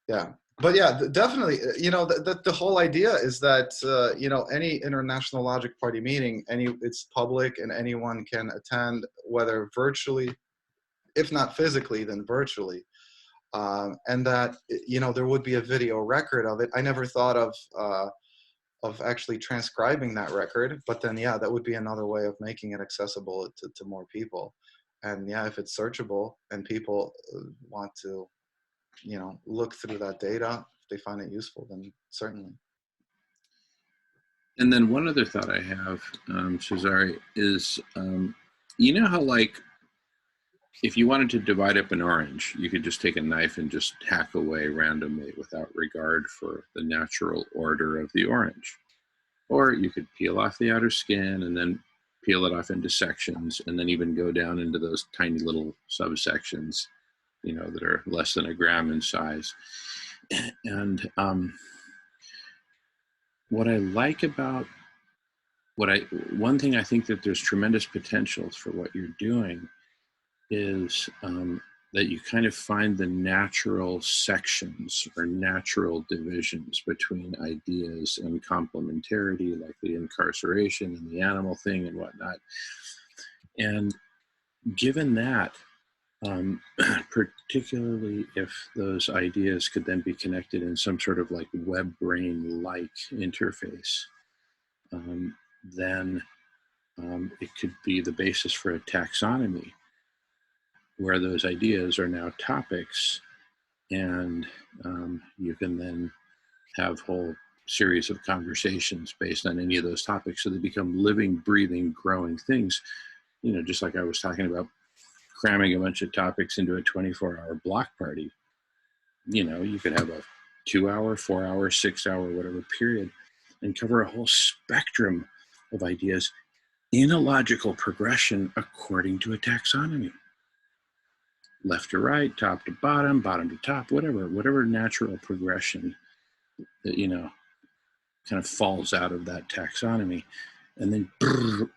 Yeah, but yeah, definitely. You know, the whole idea is that you know, any International Logic Party meeting, it's public and anyone can attend, whether virtually, if not physically, then virtually. And that, you know, there would be a video record of it. I never thought of actually transcribing that record, but then yeah, that would be another way of making it accessible to more people. And yeah, if it's searchable and people want to, you know, look through that data, if they find it useful, then certainly. And then one other thought I have, Cesare, is you know how, like, if you wanted to divide up an orange, you could just take a knife and just hack away randomly without regard for the natural order of the orange. Or you could peel off the outer skin and then peel it off into sections, and then even go down into those tiny little subsections, you know, that are less than a gram in size. And what I like about one thing I think that there's tremendous potentials for what you're doing is that you kind of find the natural sections or natural divisions between ideas and complementarity, like the incarceration and the animal thing and whatnot. And given that, particularly if those ideas could then be connected in some sort of like web-brain-like interface, then it could be the basis for a taxonomy where those ideas are now topics, and you can then have whole series of conversations based on any of those topics, so they become living, breathing, growing things. You know, just like I was talking about cramming a bunch of topics into a 24-hour block party. You know, you could have a 2-hour, 4-hour, 6-hour, whatever period, and cover a whole spectrum of ideas in a logical progression according to a taxonomy. Left to right, top to bottom, bottom to top, whatever natural progression that, you know, kind of falls out of that taxonomy. And then,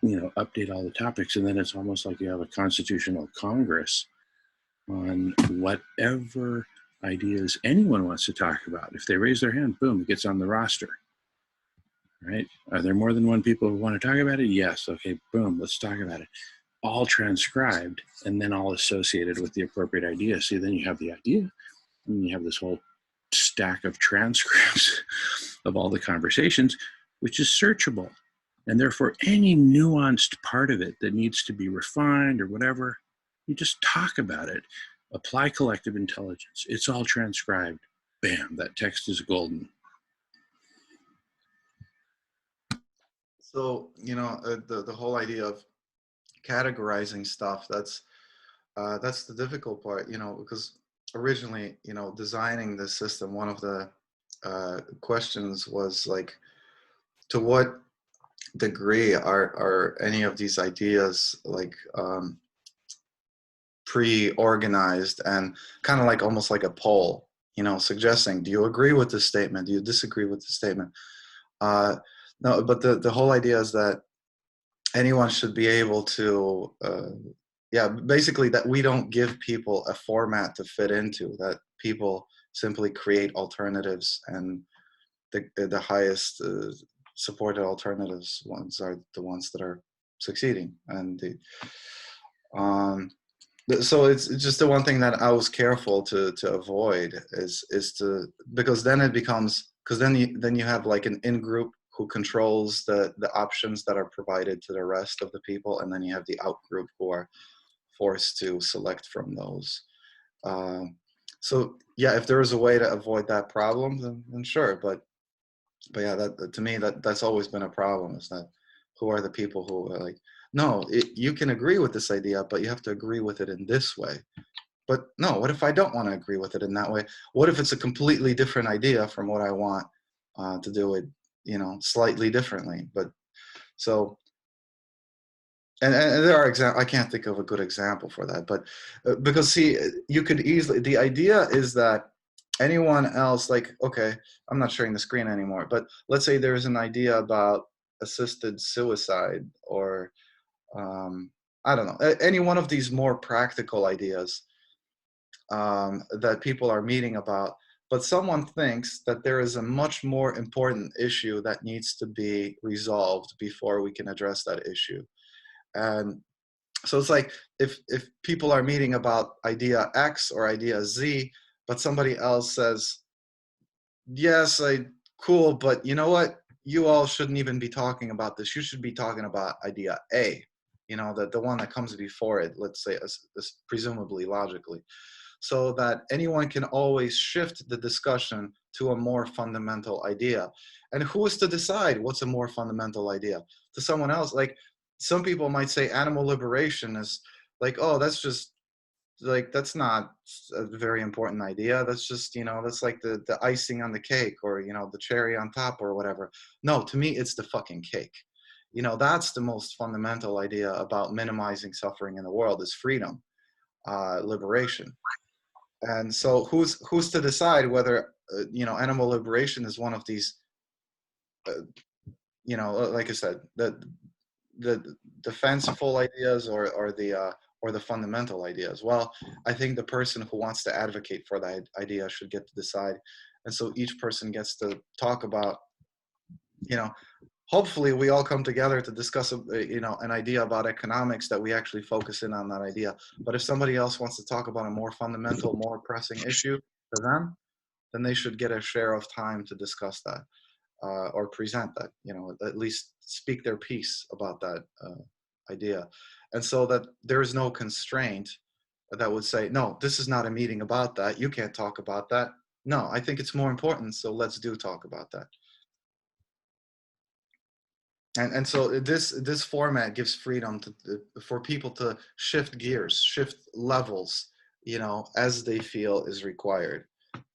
you know, update all the topics. And then it's almost like you have a constitutional Congress on whatever ideas anyone wants to talk about. If they raise their hand, boom, it gets on the roster. Right? Are there more than one people who want to talk about it? Yes. Okay, boom, let's talk about it. All transcribed and then all associated with the appropriate idea. See, then you have the idea, and you have this whole stack of transcripts of all the conversations, which is searchable. And therefore, any nuanced part of it that needs to be refined or whatever, you just talk about it. Apply collective intelligence. It's all transcribed. Bam, that text is golden. So, the whole idea of categorizing stuff, that's the difficult part, because originally, designing the system, one of the questions was like, to what degree are any of these ideas like pre-organized and kind of like almost like a poll, suggesting, do you agree with this statement? Do you disagree with this statement? No, but the whole idea is that anyone should be able to, basically that we don't give people a format to fit into, that people simply create alternatives, and the highest supported alternatives ones are the ones that are succeeding. And so it's just the one thing that I was careful to avoid is to, because then it becomes, because then you have like an in-group who controls the options that are provided to the rest of the people, and then you have the out-group who are forced to select from those. So yeah, if there is a way to avoid that problem, then sure. But yeah, that to me, that's always been a problem, is that who are the people who are like, no, you can agree with this idea, but you have to agree with it in this way. But no, what if I don't want to agree with it in that way? What if it's a completely different idea from what I want to do it, slightly differently? But so, and there are examples. I can't think of a good example for that, but because see, you could easily, the idea is that anyone else, like, okay, I'm not sharing the screen anymore, but let's say there's an idea about assisted suicide, or I don't know, any one of these more practical ideas that people are meeting about, but someone thinks that there is a much more important issue that needs to be resolved before we can address that issue. And so it's like, if people are meeting about idea X or idea Z, but somebody else says, yes, cool, but you know what? You all shouldn't even be talking about this. You should be talking about idea A, the one that comes before it, let's say, as presumably logically, so that anyone can always shift the discussion to a more fundamental idea. And who is to decide what's a more fundamental idea? To someone else. Like, some people might say animal liberation is like, oh, that's just like, that's not a very important idea. That's just, that's like the icing on the cake, or, the cherry on top, or whatever. No, to me, it's the fucking cake. That's the most fundamental idea about minimizing suffering in the world, is freedom, liberation. And so who's to decide whether, animal liberation is one of these, like I said, the fanciful ideas, or the fundamental ideas? Well, I think the person who wants to advocate for that idea should get to decide. And so each person gets to talk about, hopefully we all come together to discuss an idea about economics, that we actually focus in on that idea. But if somebody else wants to talk about a more fundamental, more pressing issue for them, then they should get a share of time to discuss that, or present that, at least speak their piece about that idea. And so that there is no constraint that would say, no, this is not a meeting about that, you can't talk about that. No, I think it's more important, so let's talk about that. And so this format gives freedom for people to shift gears, shift levels, as they feel is required,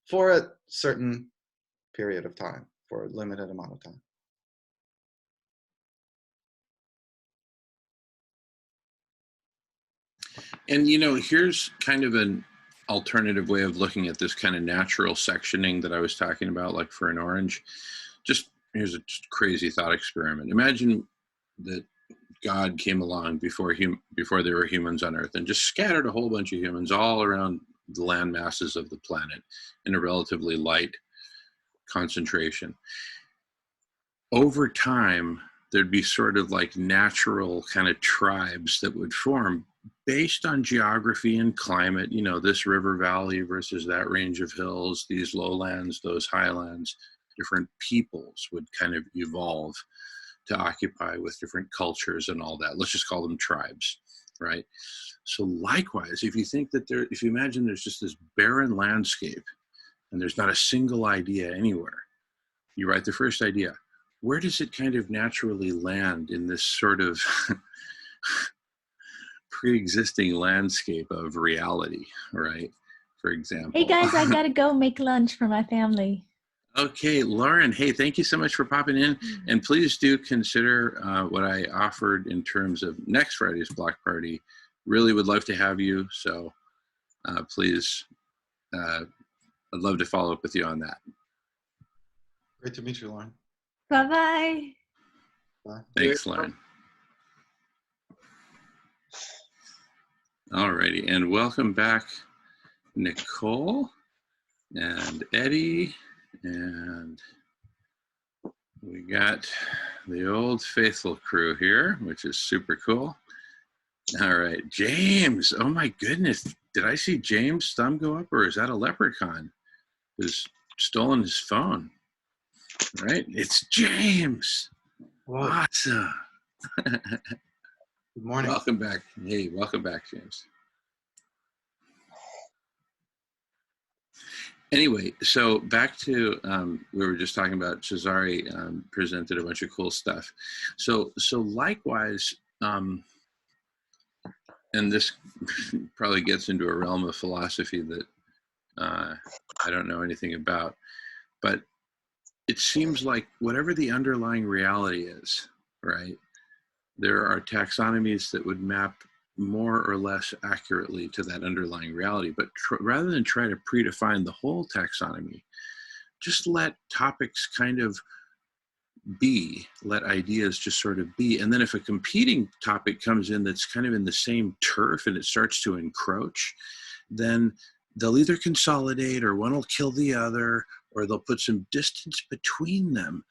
for a certain period of time, for a limited amount of time. And here's kind of an alternative way of looking at this kind of natural sectioning that I was talking about, like for an orange. Here's a crazy thought experiment. Imagine that God came along before there were humans on Earth, and just scattered a whole bunch of humans all around the land masses of the planet in a relatively light concentration. Over time, there'd be sort of like natural kind of tribes that would form based on geography and climate, this river valley versus that range of hills, these lowlands, those highlands. Different peoples would kind of evolve to occupy with different cultures and all that. Let's just call them tribes, right? So likewise, if you think that if you imagine there's just this barren landscape and there's not a single idea anywhere, you write the first idea. Where does it kind of naturally land in this sort of pre-existing landscape of reality, right? For example. Hey guys, I gotta go make lunch for my family. Okay, Lauren, hey, thank you so much for popping in. And please do consider what I offered in terms of next Friday's block party. Really would love to have you. So please, I'd love to follow up with you on that. Great to meet you, Lauren. Bye-bye. Bye. Thanks, Lauren. All righty, and welcome back, Nicole and Eddie, and we got the old faithful crew here, which is super cool. All right, James, oh my goodness, did I see James' thumb go up, or is that a leprechaun who's stolen his phone? Right, it's James. Whoa. Awesome. Good morning. Welcome back. Hey, welcome back, James. Anyway, so back to we were just talking about Cesare presented a bunch of cool stuff. So likewise, and this probably gets into a realm of philosophy that I don't know anything about, but it seems like whatever the underlying reality is, right? There are taxonomies that would map more or less accurately to that underlying reality. But rather than try to predefine the whole taxonomy, just let topics kind of be, let ideas just sort of be. And then if a competing topic comes in that's kind of in the same turf and it starts to encroach, then they'll either consolidate, or one will kill the other, or they'll put some distance between them.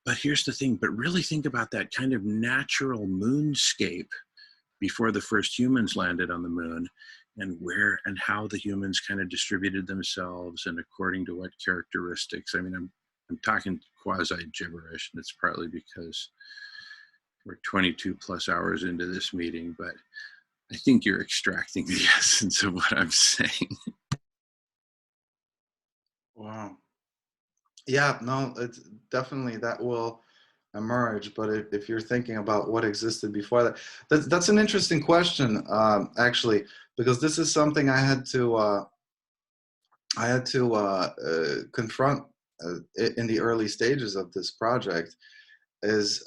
But here's the thing, but really think about that kind of natural moonscape before the first humans landed on the moon, and where and how the humans kind of distributed themselves and according to what characteristics. I mean, I'm talking quasi gibberish, and it's partly because we're 22 plus hours into this meeting, but I think you're extracting the essence of what I'm saying. Wow. Yeah, no, it's definitely that will emerge. But if you're thinking about what existed before that's an interesting question, actually, because this is something I had to confront in the early stages of this project. Is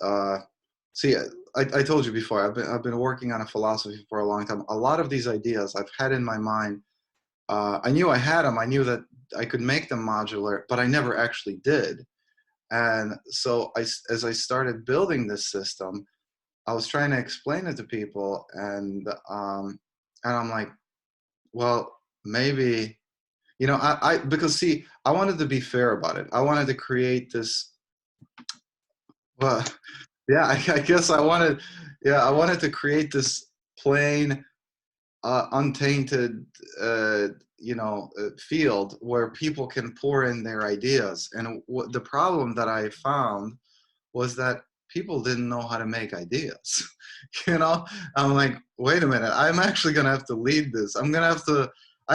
see, I told you before, I've been working on a philosophy for a long time. A lot of these ideas I've had in my mind. I knew I had them. I knew that I could make them modular, but I never actually did. And so as I started building this system, I was trying to explain it to people, and I'm like, well, maybe, because see, I wanted to be fair about it. I wanted to create this. Well, yeah, I guess I wanted to create this plain, untainted, field where people can pour in their ideas. And the problem that I found was that people didn't know how to make ideas. I'm like, wait a minute, I'm actually going to have to lead this. I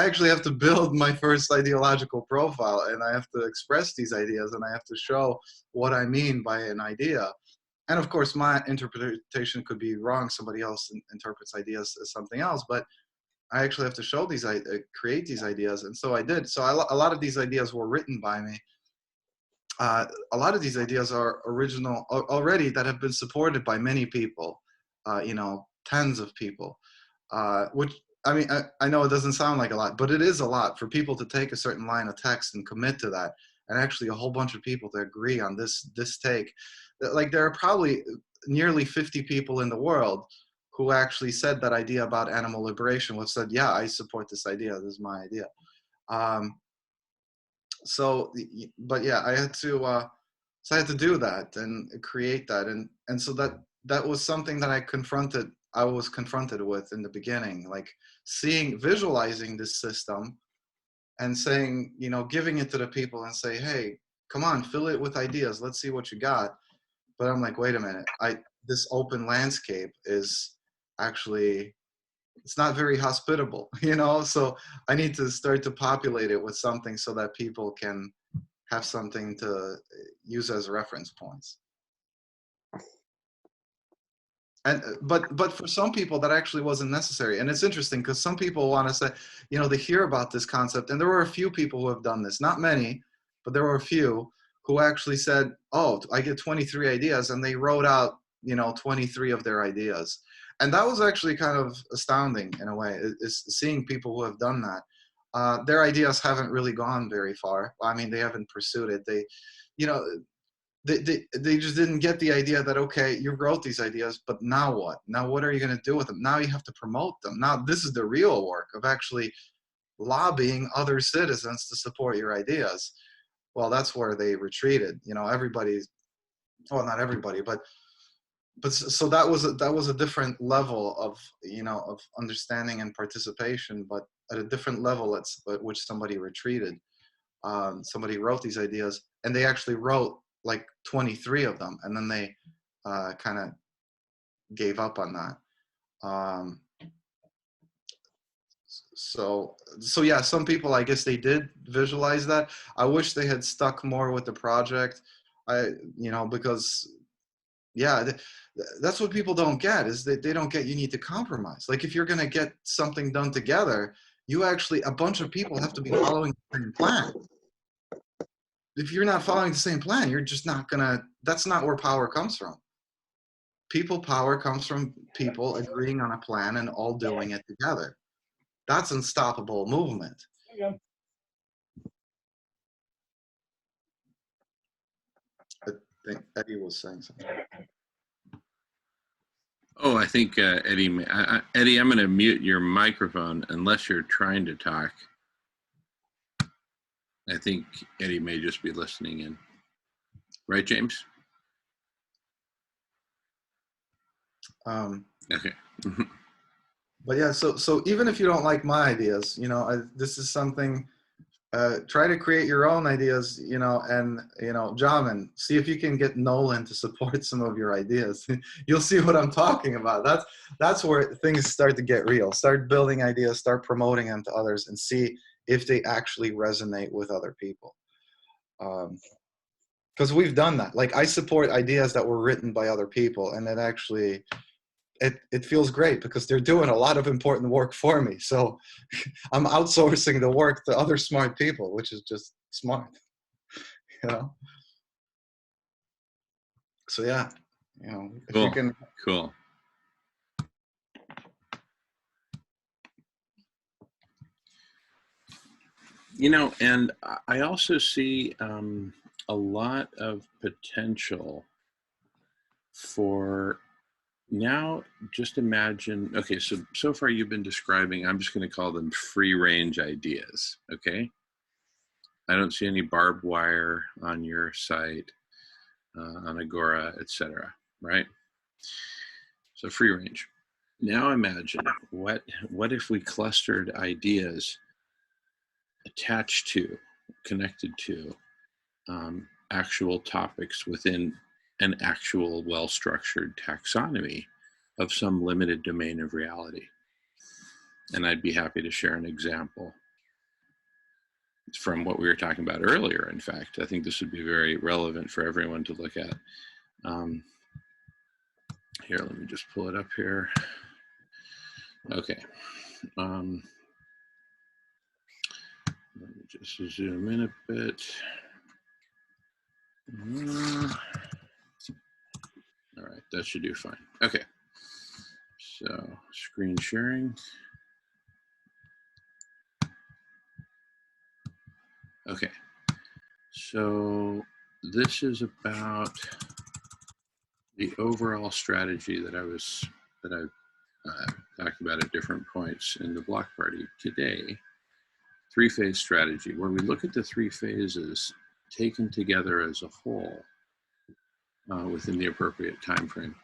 actually have to build my first ideological profile, and I have to express these ideas, and I have to show what I mean by an idea. And of course, my interpretation could be wrong. Somebody else interprets ideas as something else, but I actually have to show create these ideas. And so I did. So a lot of these ideas were written by me. A lot of these ideas are original already, that have been supported by many people, tens of people, which, I mean, I know it doesn't sound like a lot, but it is a lot for people to take a certain line of text and commit to that. And actually a whole bunch of people to agree on this take. Like, there are probably nearly 50 people in the world who actually said that idea about animal liberation, which said, yeah, I support this idea. This is my idea. But yeah, I had to do that and create that. And so that was something that I was confronted with in the beginning, like visualizing this system and saying, giving it to the people and say, hey, come on, fill it with ideas. Let's see what you got. but I'm like, wait a minute, this open landscape is actually, it's not very hospitable, you know? So I need to start to populate it with something so that people can have something to use as reference points. And but for some people that actually wasn't necessary. And it's interesting because some people want to say, you know, they hear about this concept, and there were a few people who have done this, not many, but there were a few who actually said, oh, I get 23 ideas, and they wrote out, you know, 23 of their ideas. And that was actually kind of astounding in a way, is seeing people who have done that. Their ideas haven't really gone very far. I mean, they haven't pursued it. They, you know, they just didn't get the idea that, okay, you wrote these ideas, but now what? Now what are you going to do with them? Now you have to promote them. Now this is the real work of actually lobbying other citizens to support your ideas. Well, that's where they retreated. You know, everybody's, well, not everybody, but so that was a different level of, you know, of understanding and participation, but at a different level at which somebody retreated. Somebody wrote these ideas, and they actually wrote like 23 of them, and then they kind of gave up on that. So yeah, some people, I guess they did visualize that. I wish they had stuck more with the project. You know, because yeah, that's what people don't get, is that they don't get, you need to compromise. Like if you're going to get something done together, you actually, a bunch of people have to be following the same plan. If you're not following the same plan, you're just not gonna, that's not where power comes from. People power comes from people agreeing on a plan and all doing it together. That's unstoppable movement. I think Eddie was saying something. Oh, I think Eddie, Eddie, I'm going to mute your microphone unless you're trying to talk. I think Eddie may just be listening in. Right, James? Okay. But yeah, so even if you don't like my ideas, you know, this is something, try to create your own ideas, you know, and, you know, Jamin, see if you can get Nolan to support some of your ideas. You'll see what I'm talking about. That's where things start to get real. Start building ideas, start promoting them to others, and see if they actually resonate with other people. Because we've done that. Like I support ideas that were written by other people, and it actually, it feels great because they're doing a lot of important work for me. So I'm outsourcing the work to other smart people, which is just smart, you know? So yeah, you know, if Cool. you can. Cool. You know, and I also see a lot of potential for, now just imagine, okay, so far you've been describing, I'm just going to call them free range ideas, okay? I don't see any barbed wire on your site, on Agora, etc., right? So free range. Now imagine what if we clustered ideas attached to, connected to actual topics within an actual well-structured taxonomy of some limited domain of reality. And I'd be happy to share an example from what we were talking about earlier. In fact, I think this would be very relevant for everyone to look at. Here, let me just pull it up here. Okay. Let me just zoom in a bit. All right, that should do fine. Okay. So screen sharing. Okay. So this is about the overall strategy that I talked about at different points in the block party today. Three-phase strategy, where we look at the three phases taken together as a whole within the appropriate time frame.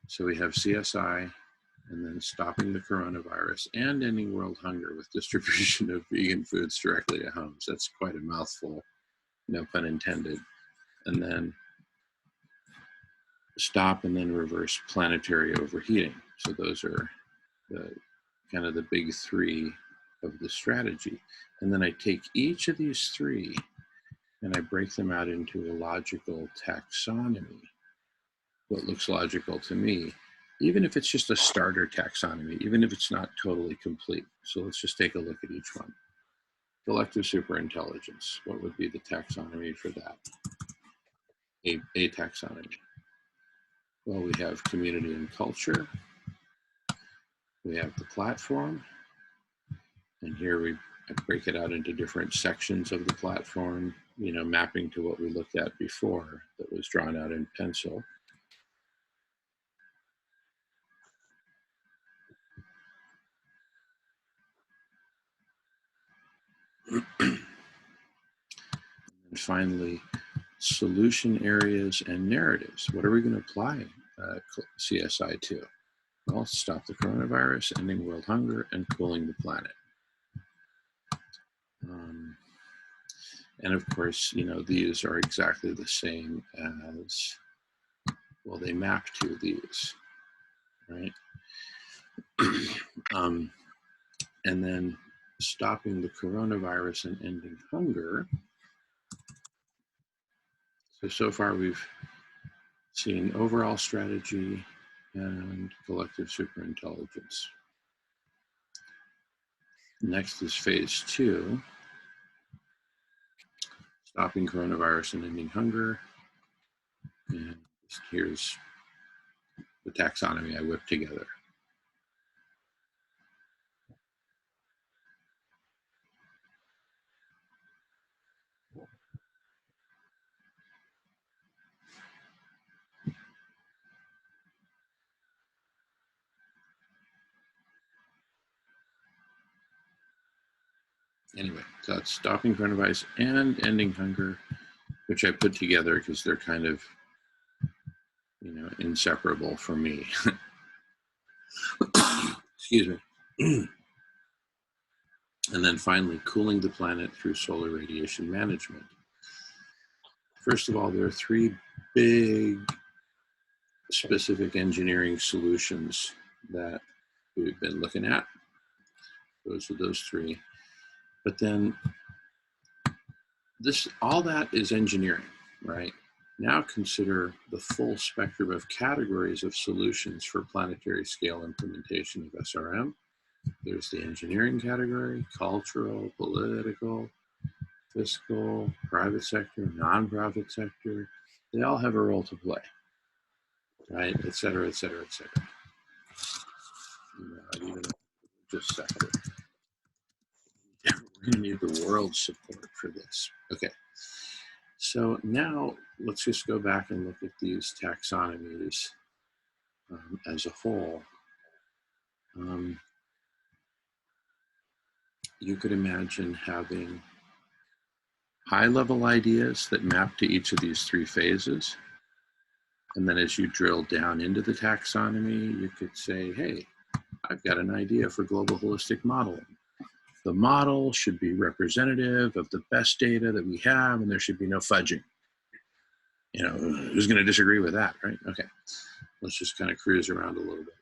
So we have CSI, and then stopping the coronavirus and ending world hunger with distribution of vegan foods directly to homes. That's quite a mouthful, no pun intended. And then stop and then reverse planetary overheating. So those are the kind of the big three of the strategy. And then I take each of these three and I break them out into a logical taxonomy, what looks logical to me, even if it's just a starter taxonomy, even if it's not totally complete. So let's just take a look at each one. Collective superintelligence, what would be the taxonomy for that? A taxonomy. Well, we have community and culture. We have the platform. And here I break it out into different sections of the platform, you know, mapping to what we looked at before that was drawn out in pencil. And finally, solution areas and narratives. What are we going to apply CSI to? Well, stop the coronavirus, ending world hunger, and cooling the planet. And of course, you know, these are exactly the same as, well, they map to these, right? And then stopping the coronavirus and ending hunger. So far we've seen overall strategy and collective superintelligence. Next is phase 2, stopping coronavirus and ending hunger. And here's the taxonomy I whipped together. Anyway, so that's stopping coronavirus and ending hunger, which I put together because they're kind of, you know, inseparable for me. Excuse me. And then finally, cooling the planet through solar radiation management. First of all, there are 3 big specific engineering solutions that we've been looking at. Those are those 3. But then all that is engineering, right? Now consider the full spectrum of categories of solutions for planetary scale implementation of SRM. There's the engineering category, cultural, political, fiscal, private sector, nonprofit sector. They all have a role to play, right? Et cetera, et cetera, et cetera. Even just sector. We're going to need the world's support for this. Okay. So now let's just go back and look at these taxonomies as a whole. You could imagine having high-level ideas that map to each of these 3 phases. And then as you drill down into the taxonomy, you could say, hey, I've got an idea for global holistic modeling. The model should be representative of the best data that we have, and there should be no fudging. You know, who's going to disagree with that, right? Okay, let's just kind of cruise around a little bit.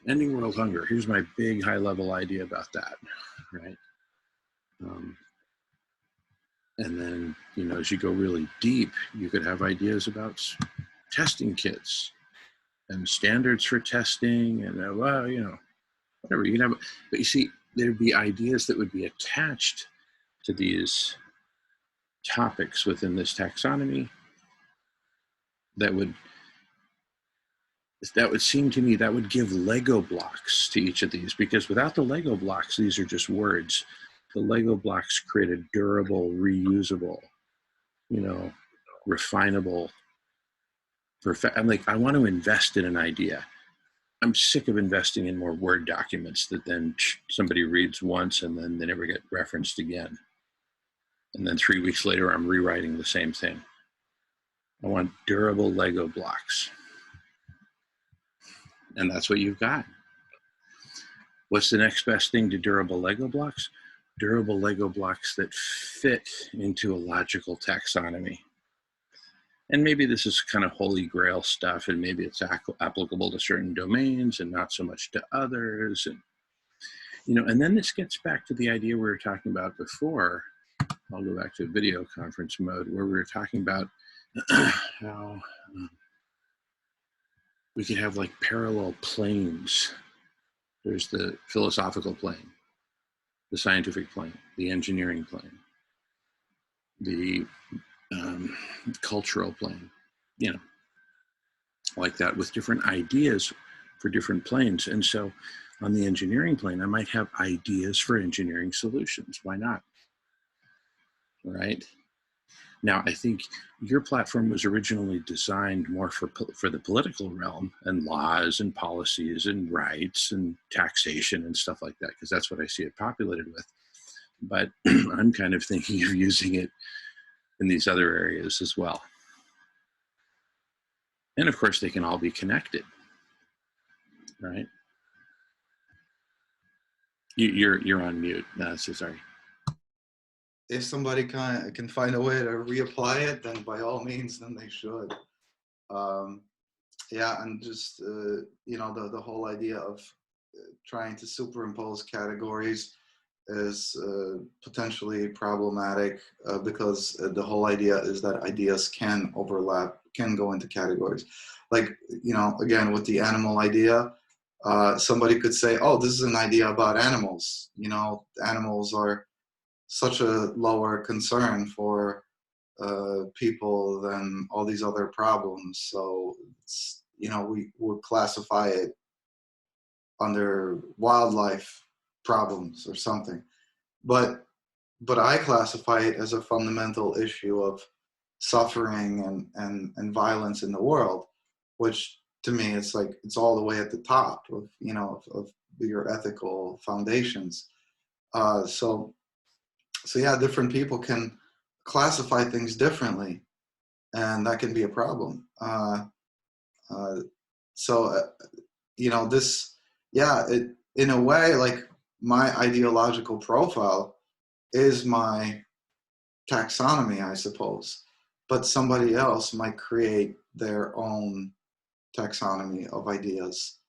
Ending world hunger. Here's my big high-level idea about that, right? And then, you know, as you go really deep, you could have ideas about testing kits and standards for testing and, well, you know, whatever. You can have, but you see, there'd be ideas that would be attached to these topics within this taxonomy that would seem to me that would give Lego blocks to each of these, because without the Lego blocks, these are just words. The Lego blocks create a durable, reusable, you know, refinable, I'm like, I want to invest in an idea. I'm sick of investing in more Word documents that then somebody reads once and then they never get referenced again. And then 3 weeks later, I'm rewriting the same thing. I want durable Lego blocks. And that's what you've got. What's the next best thing to durable Lego blocks? Durable Lego blocks that fit into a logical taxonomy. And maybe this is kind of holy grail stuff, and maybe it's applicable to certain domains and not so much to others. And, and then this gets back to the idea we were talking about before. I'll go back to video conference mode, where we were talking about how we could have like parallel planes. There's the philosophical plane, the scientific plane, the engineering plane, the cultural plane, like that, with different ideas for different planes. And so on the engineering plane, I might have ideas for engineering solutions. Why not? Right? Now, I think your platform was originally designed more for the political realm and laws and policies and rights and taxation and stuff like that, because that's what I see it populated with. But I'm kind of thinking of using it in these other areas as well. And of course, they can all be connected, right? You're on mute. No, so sorry. If somebody can find a way to reapply it, then by all means, then they should. Yeah, and just the whole idea of trying to superimpose categories is potentially problematic because the whole idea is that ideas can overlap, can go into categories. Like, again, with the animal idea, somebody could say, oh, this is an idea about animals. Animals are such a lower concern for people than all these other problems. So, we would classify it under wildlife problems or something. But I classify it as a fundamental issue of suffering and violence in the world, which to me, it's like, it's all the way at the top of, of your ethical foundations. So yeah, different people can classify things differently, and that can be a problem. This, yeah, in a way, like, my ideological profile is my taxonomy, I suppose, but somebody else might create their own taxonomy of ideas.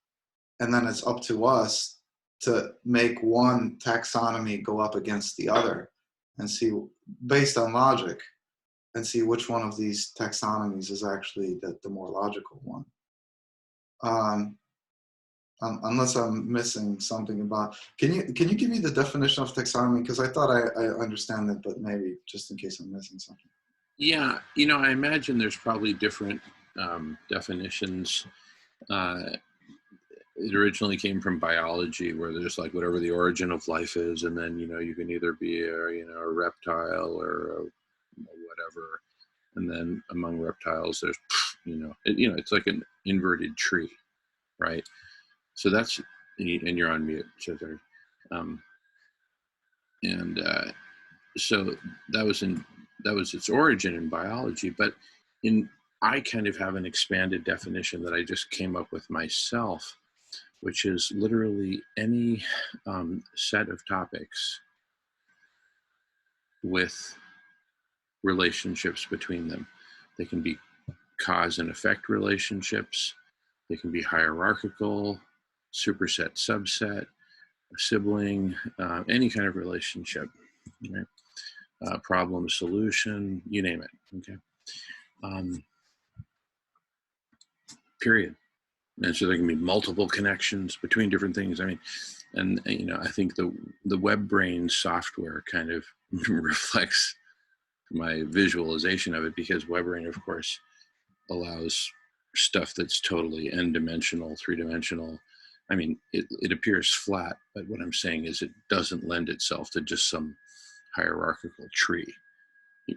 And then it's up to us to make one taxonomy go up against the other and see, based on logic, and see which one of these taxonomies is actually the more logical one. Unless I'm missing something about, can you give me the definition of taxonomy? Because I thought I understand it, but maybe just in case I'm missing something. Yeah, I imagine there's probably different definitions. It originally came from biology, where there's like whatever the origin of life is, and then you can either be a reptile or a whatever, and then among reptiles there's it's like an inverted tree, right? So that's, and you're on mute, so sorry. So that was its origin in biology, but I kind of have an expanded definition that I just came up with myself, which is literally any set of topics with relationships between them. They can be cause and effect relationships. They can be hierarchical, superset, subset, sibling, any kind of relationship, right? Problem, solution, you name it, okay? Period. And so there can be multiple connections between different things. I mean, and I think the WebBrains software kind of reflects my visualization of it, because WebBrain, of course, allows stuff that's totally n-dimensional, three-dimensional. I mean, it appears flat, but what I'm saying is it doesn't lend itself to just some hierarchical tree.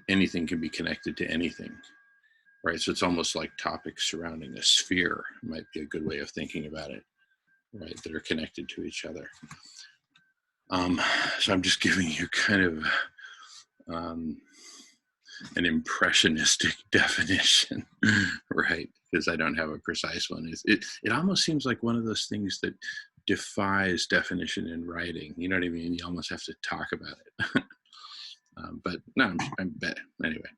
Anything can be connected to anything, right? So it's almost like topics surrounding a sphere might be a good way of thinking about it, right? That are connected to each other. So I'm just giving you kind of an impressionistic definition, right? Because I don't have a precise one. It almost seems like one of those things that defies definition in writing. You know what I mean? You almost have to talk about it. But no, I'm better anyway.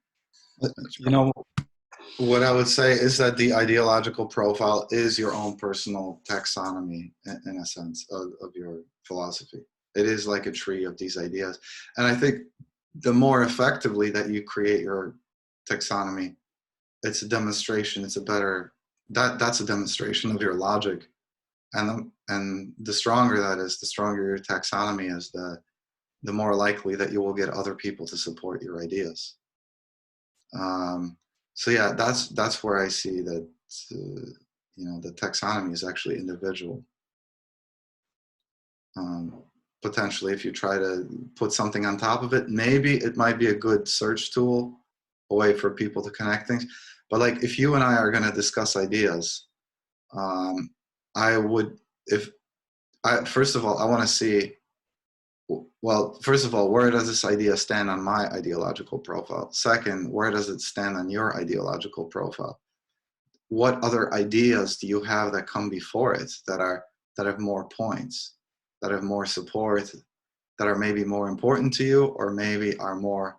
What I would say is that the ideological profile is your own personal taxonomy, in a sense, of your philosophy. It is like a tree of these ideas. And I think the more effectively that you create your taxonomy, it's a demonstration, it's a better, that's a demonstration of your logic. And the stronger that is, the stronger your taxonomy is, the more likely that you will get other people to support your ideas. So yeah, that's where I see that the taxonomy is actually individual. Potentially, if you try to put something on top of it, maybe it might be a good search tool, a way for people to connect things. But like, if you and I are going to discuss ideas, I would, first of all, I want to see, well, first of all, where does this idea stand on my ideological profile? Second, where does it stand on your ideological profile? What other ideas do you have that come before it that have more points, that have more support, that are maybe more important to you, or maybe are more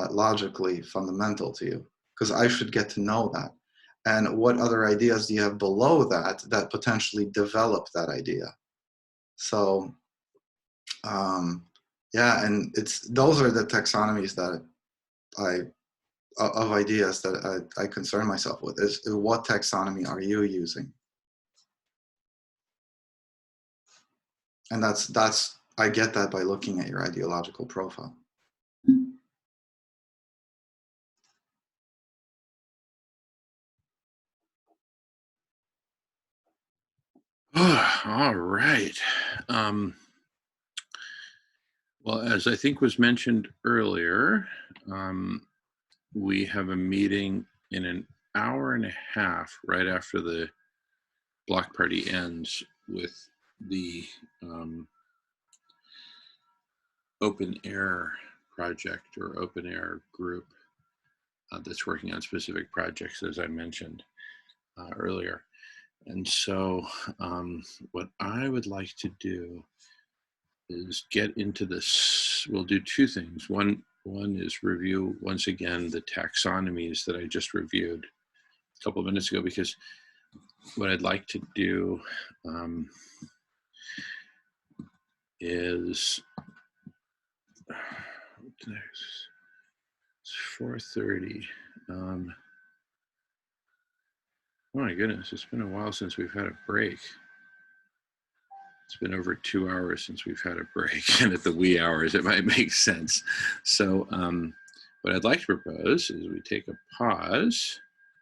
logically fundamental to you? Because I should get to know that. And what other ideas do you have below that potentially develop that idea? So yeah, and those are the taxonomies that of ideas that I concern myself with, is what taxonomy are you using? And that's I get that by looking at your ideological profile. All right. Well, as I think was mentioned earlier, we have a meeting in an hour and a half right after the block party ends with the open air project or open air group that's working on specific projects, as I mentioned earlier. And so what I would like to do is get into this. We'll do two things. One is review once again the taxonomies that I just reviewed a couple of minutes ago, because what I'd like to do is it's 4:30. Oh my goodness, it's been a while since we've had a break. It's been over 2 hours since we've had a break, and at the wee hours, it might make sense. So what I'd like to propose is we take a pause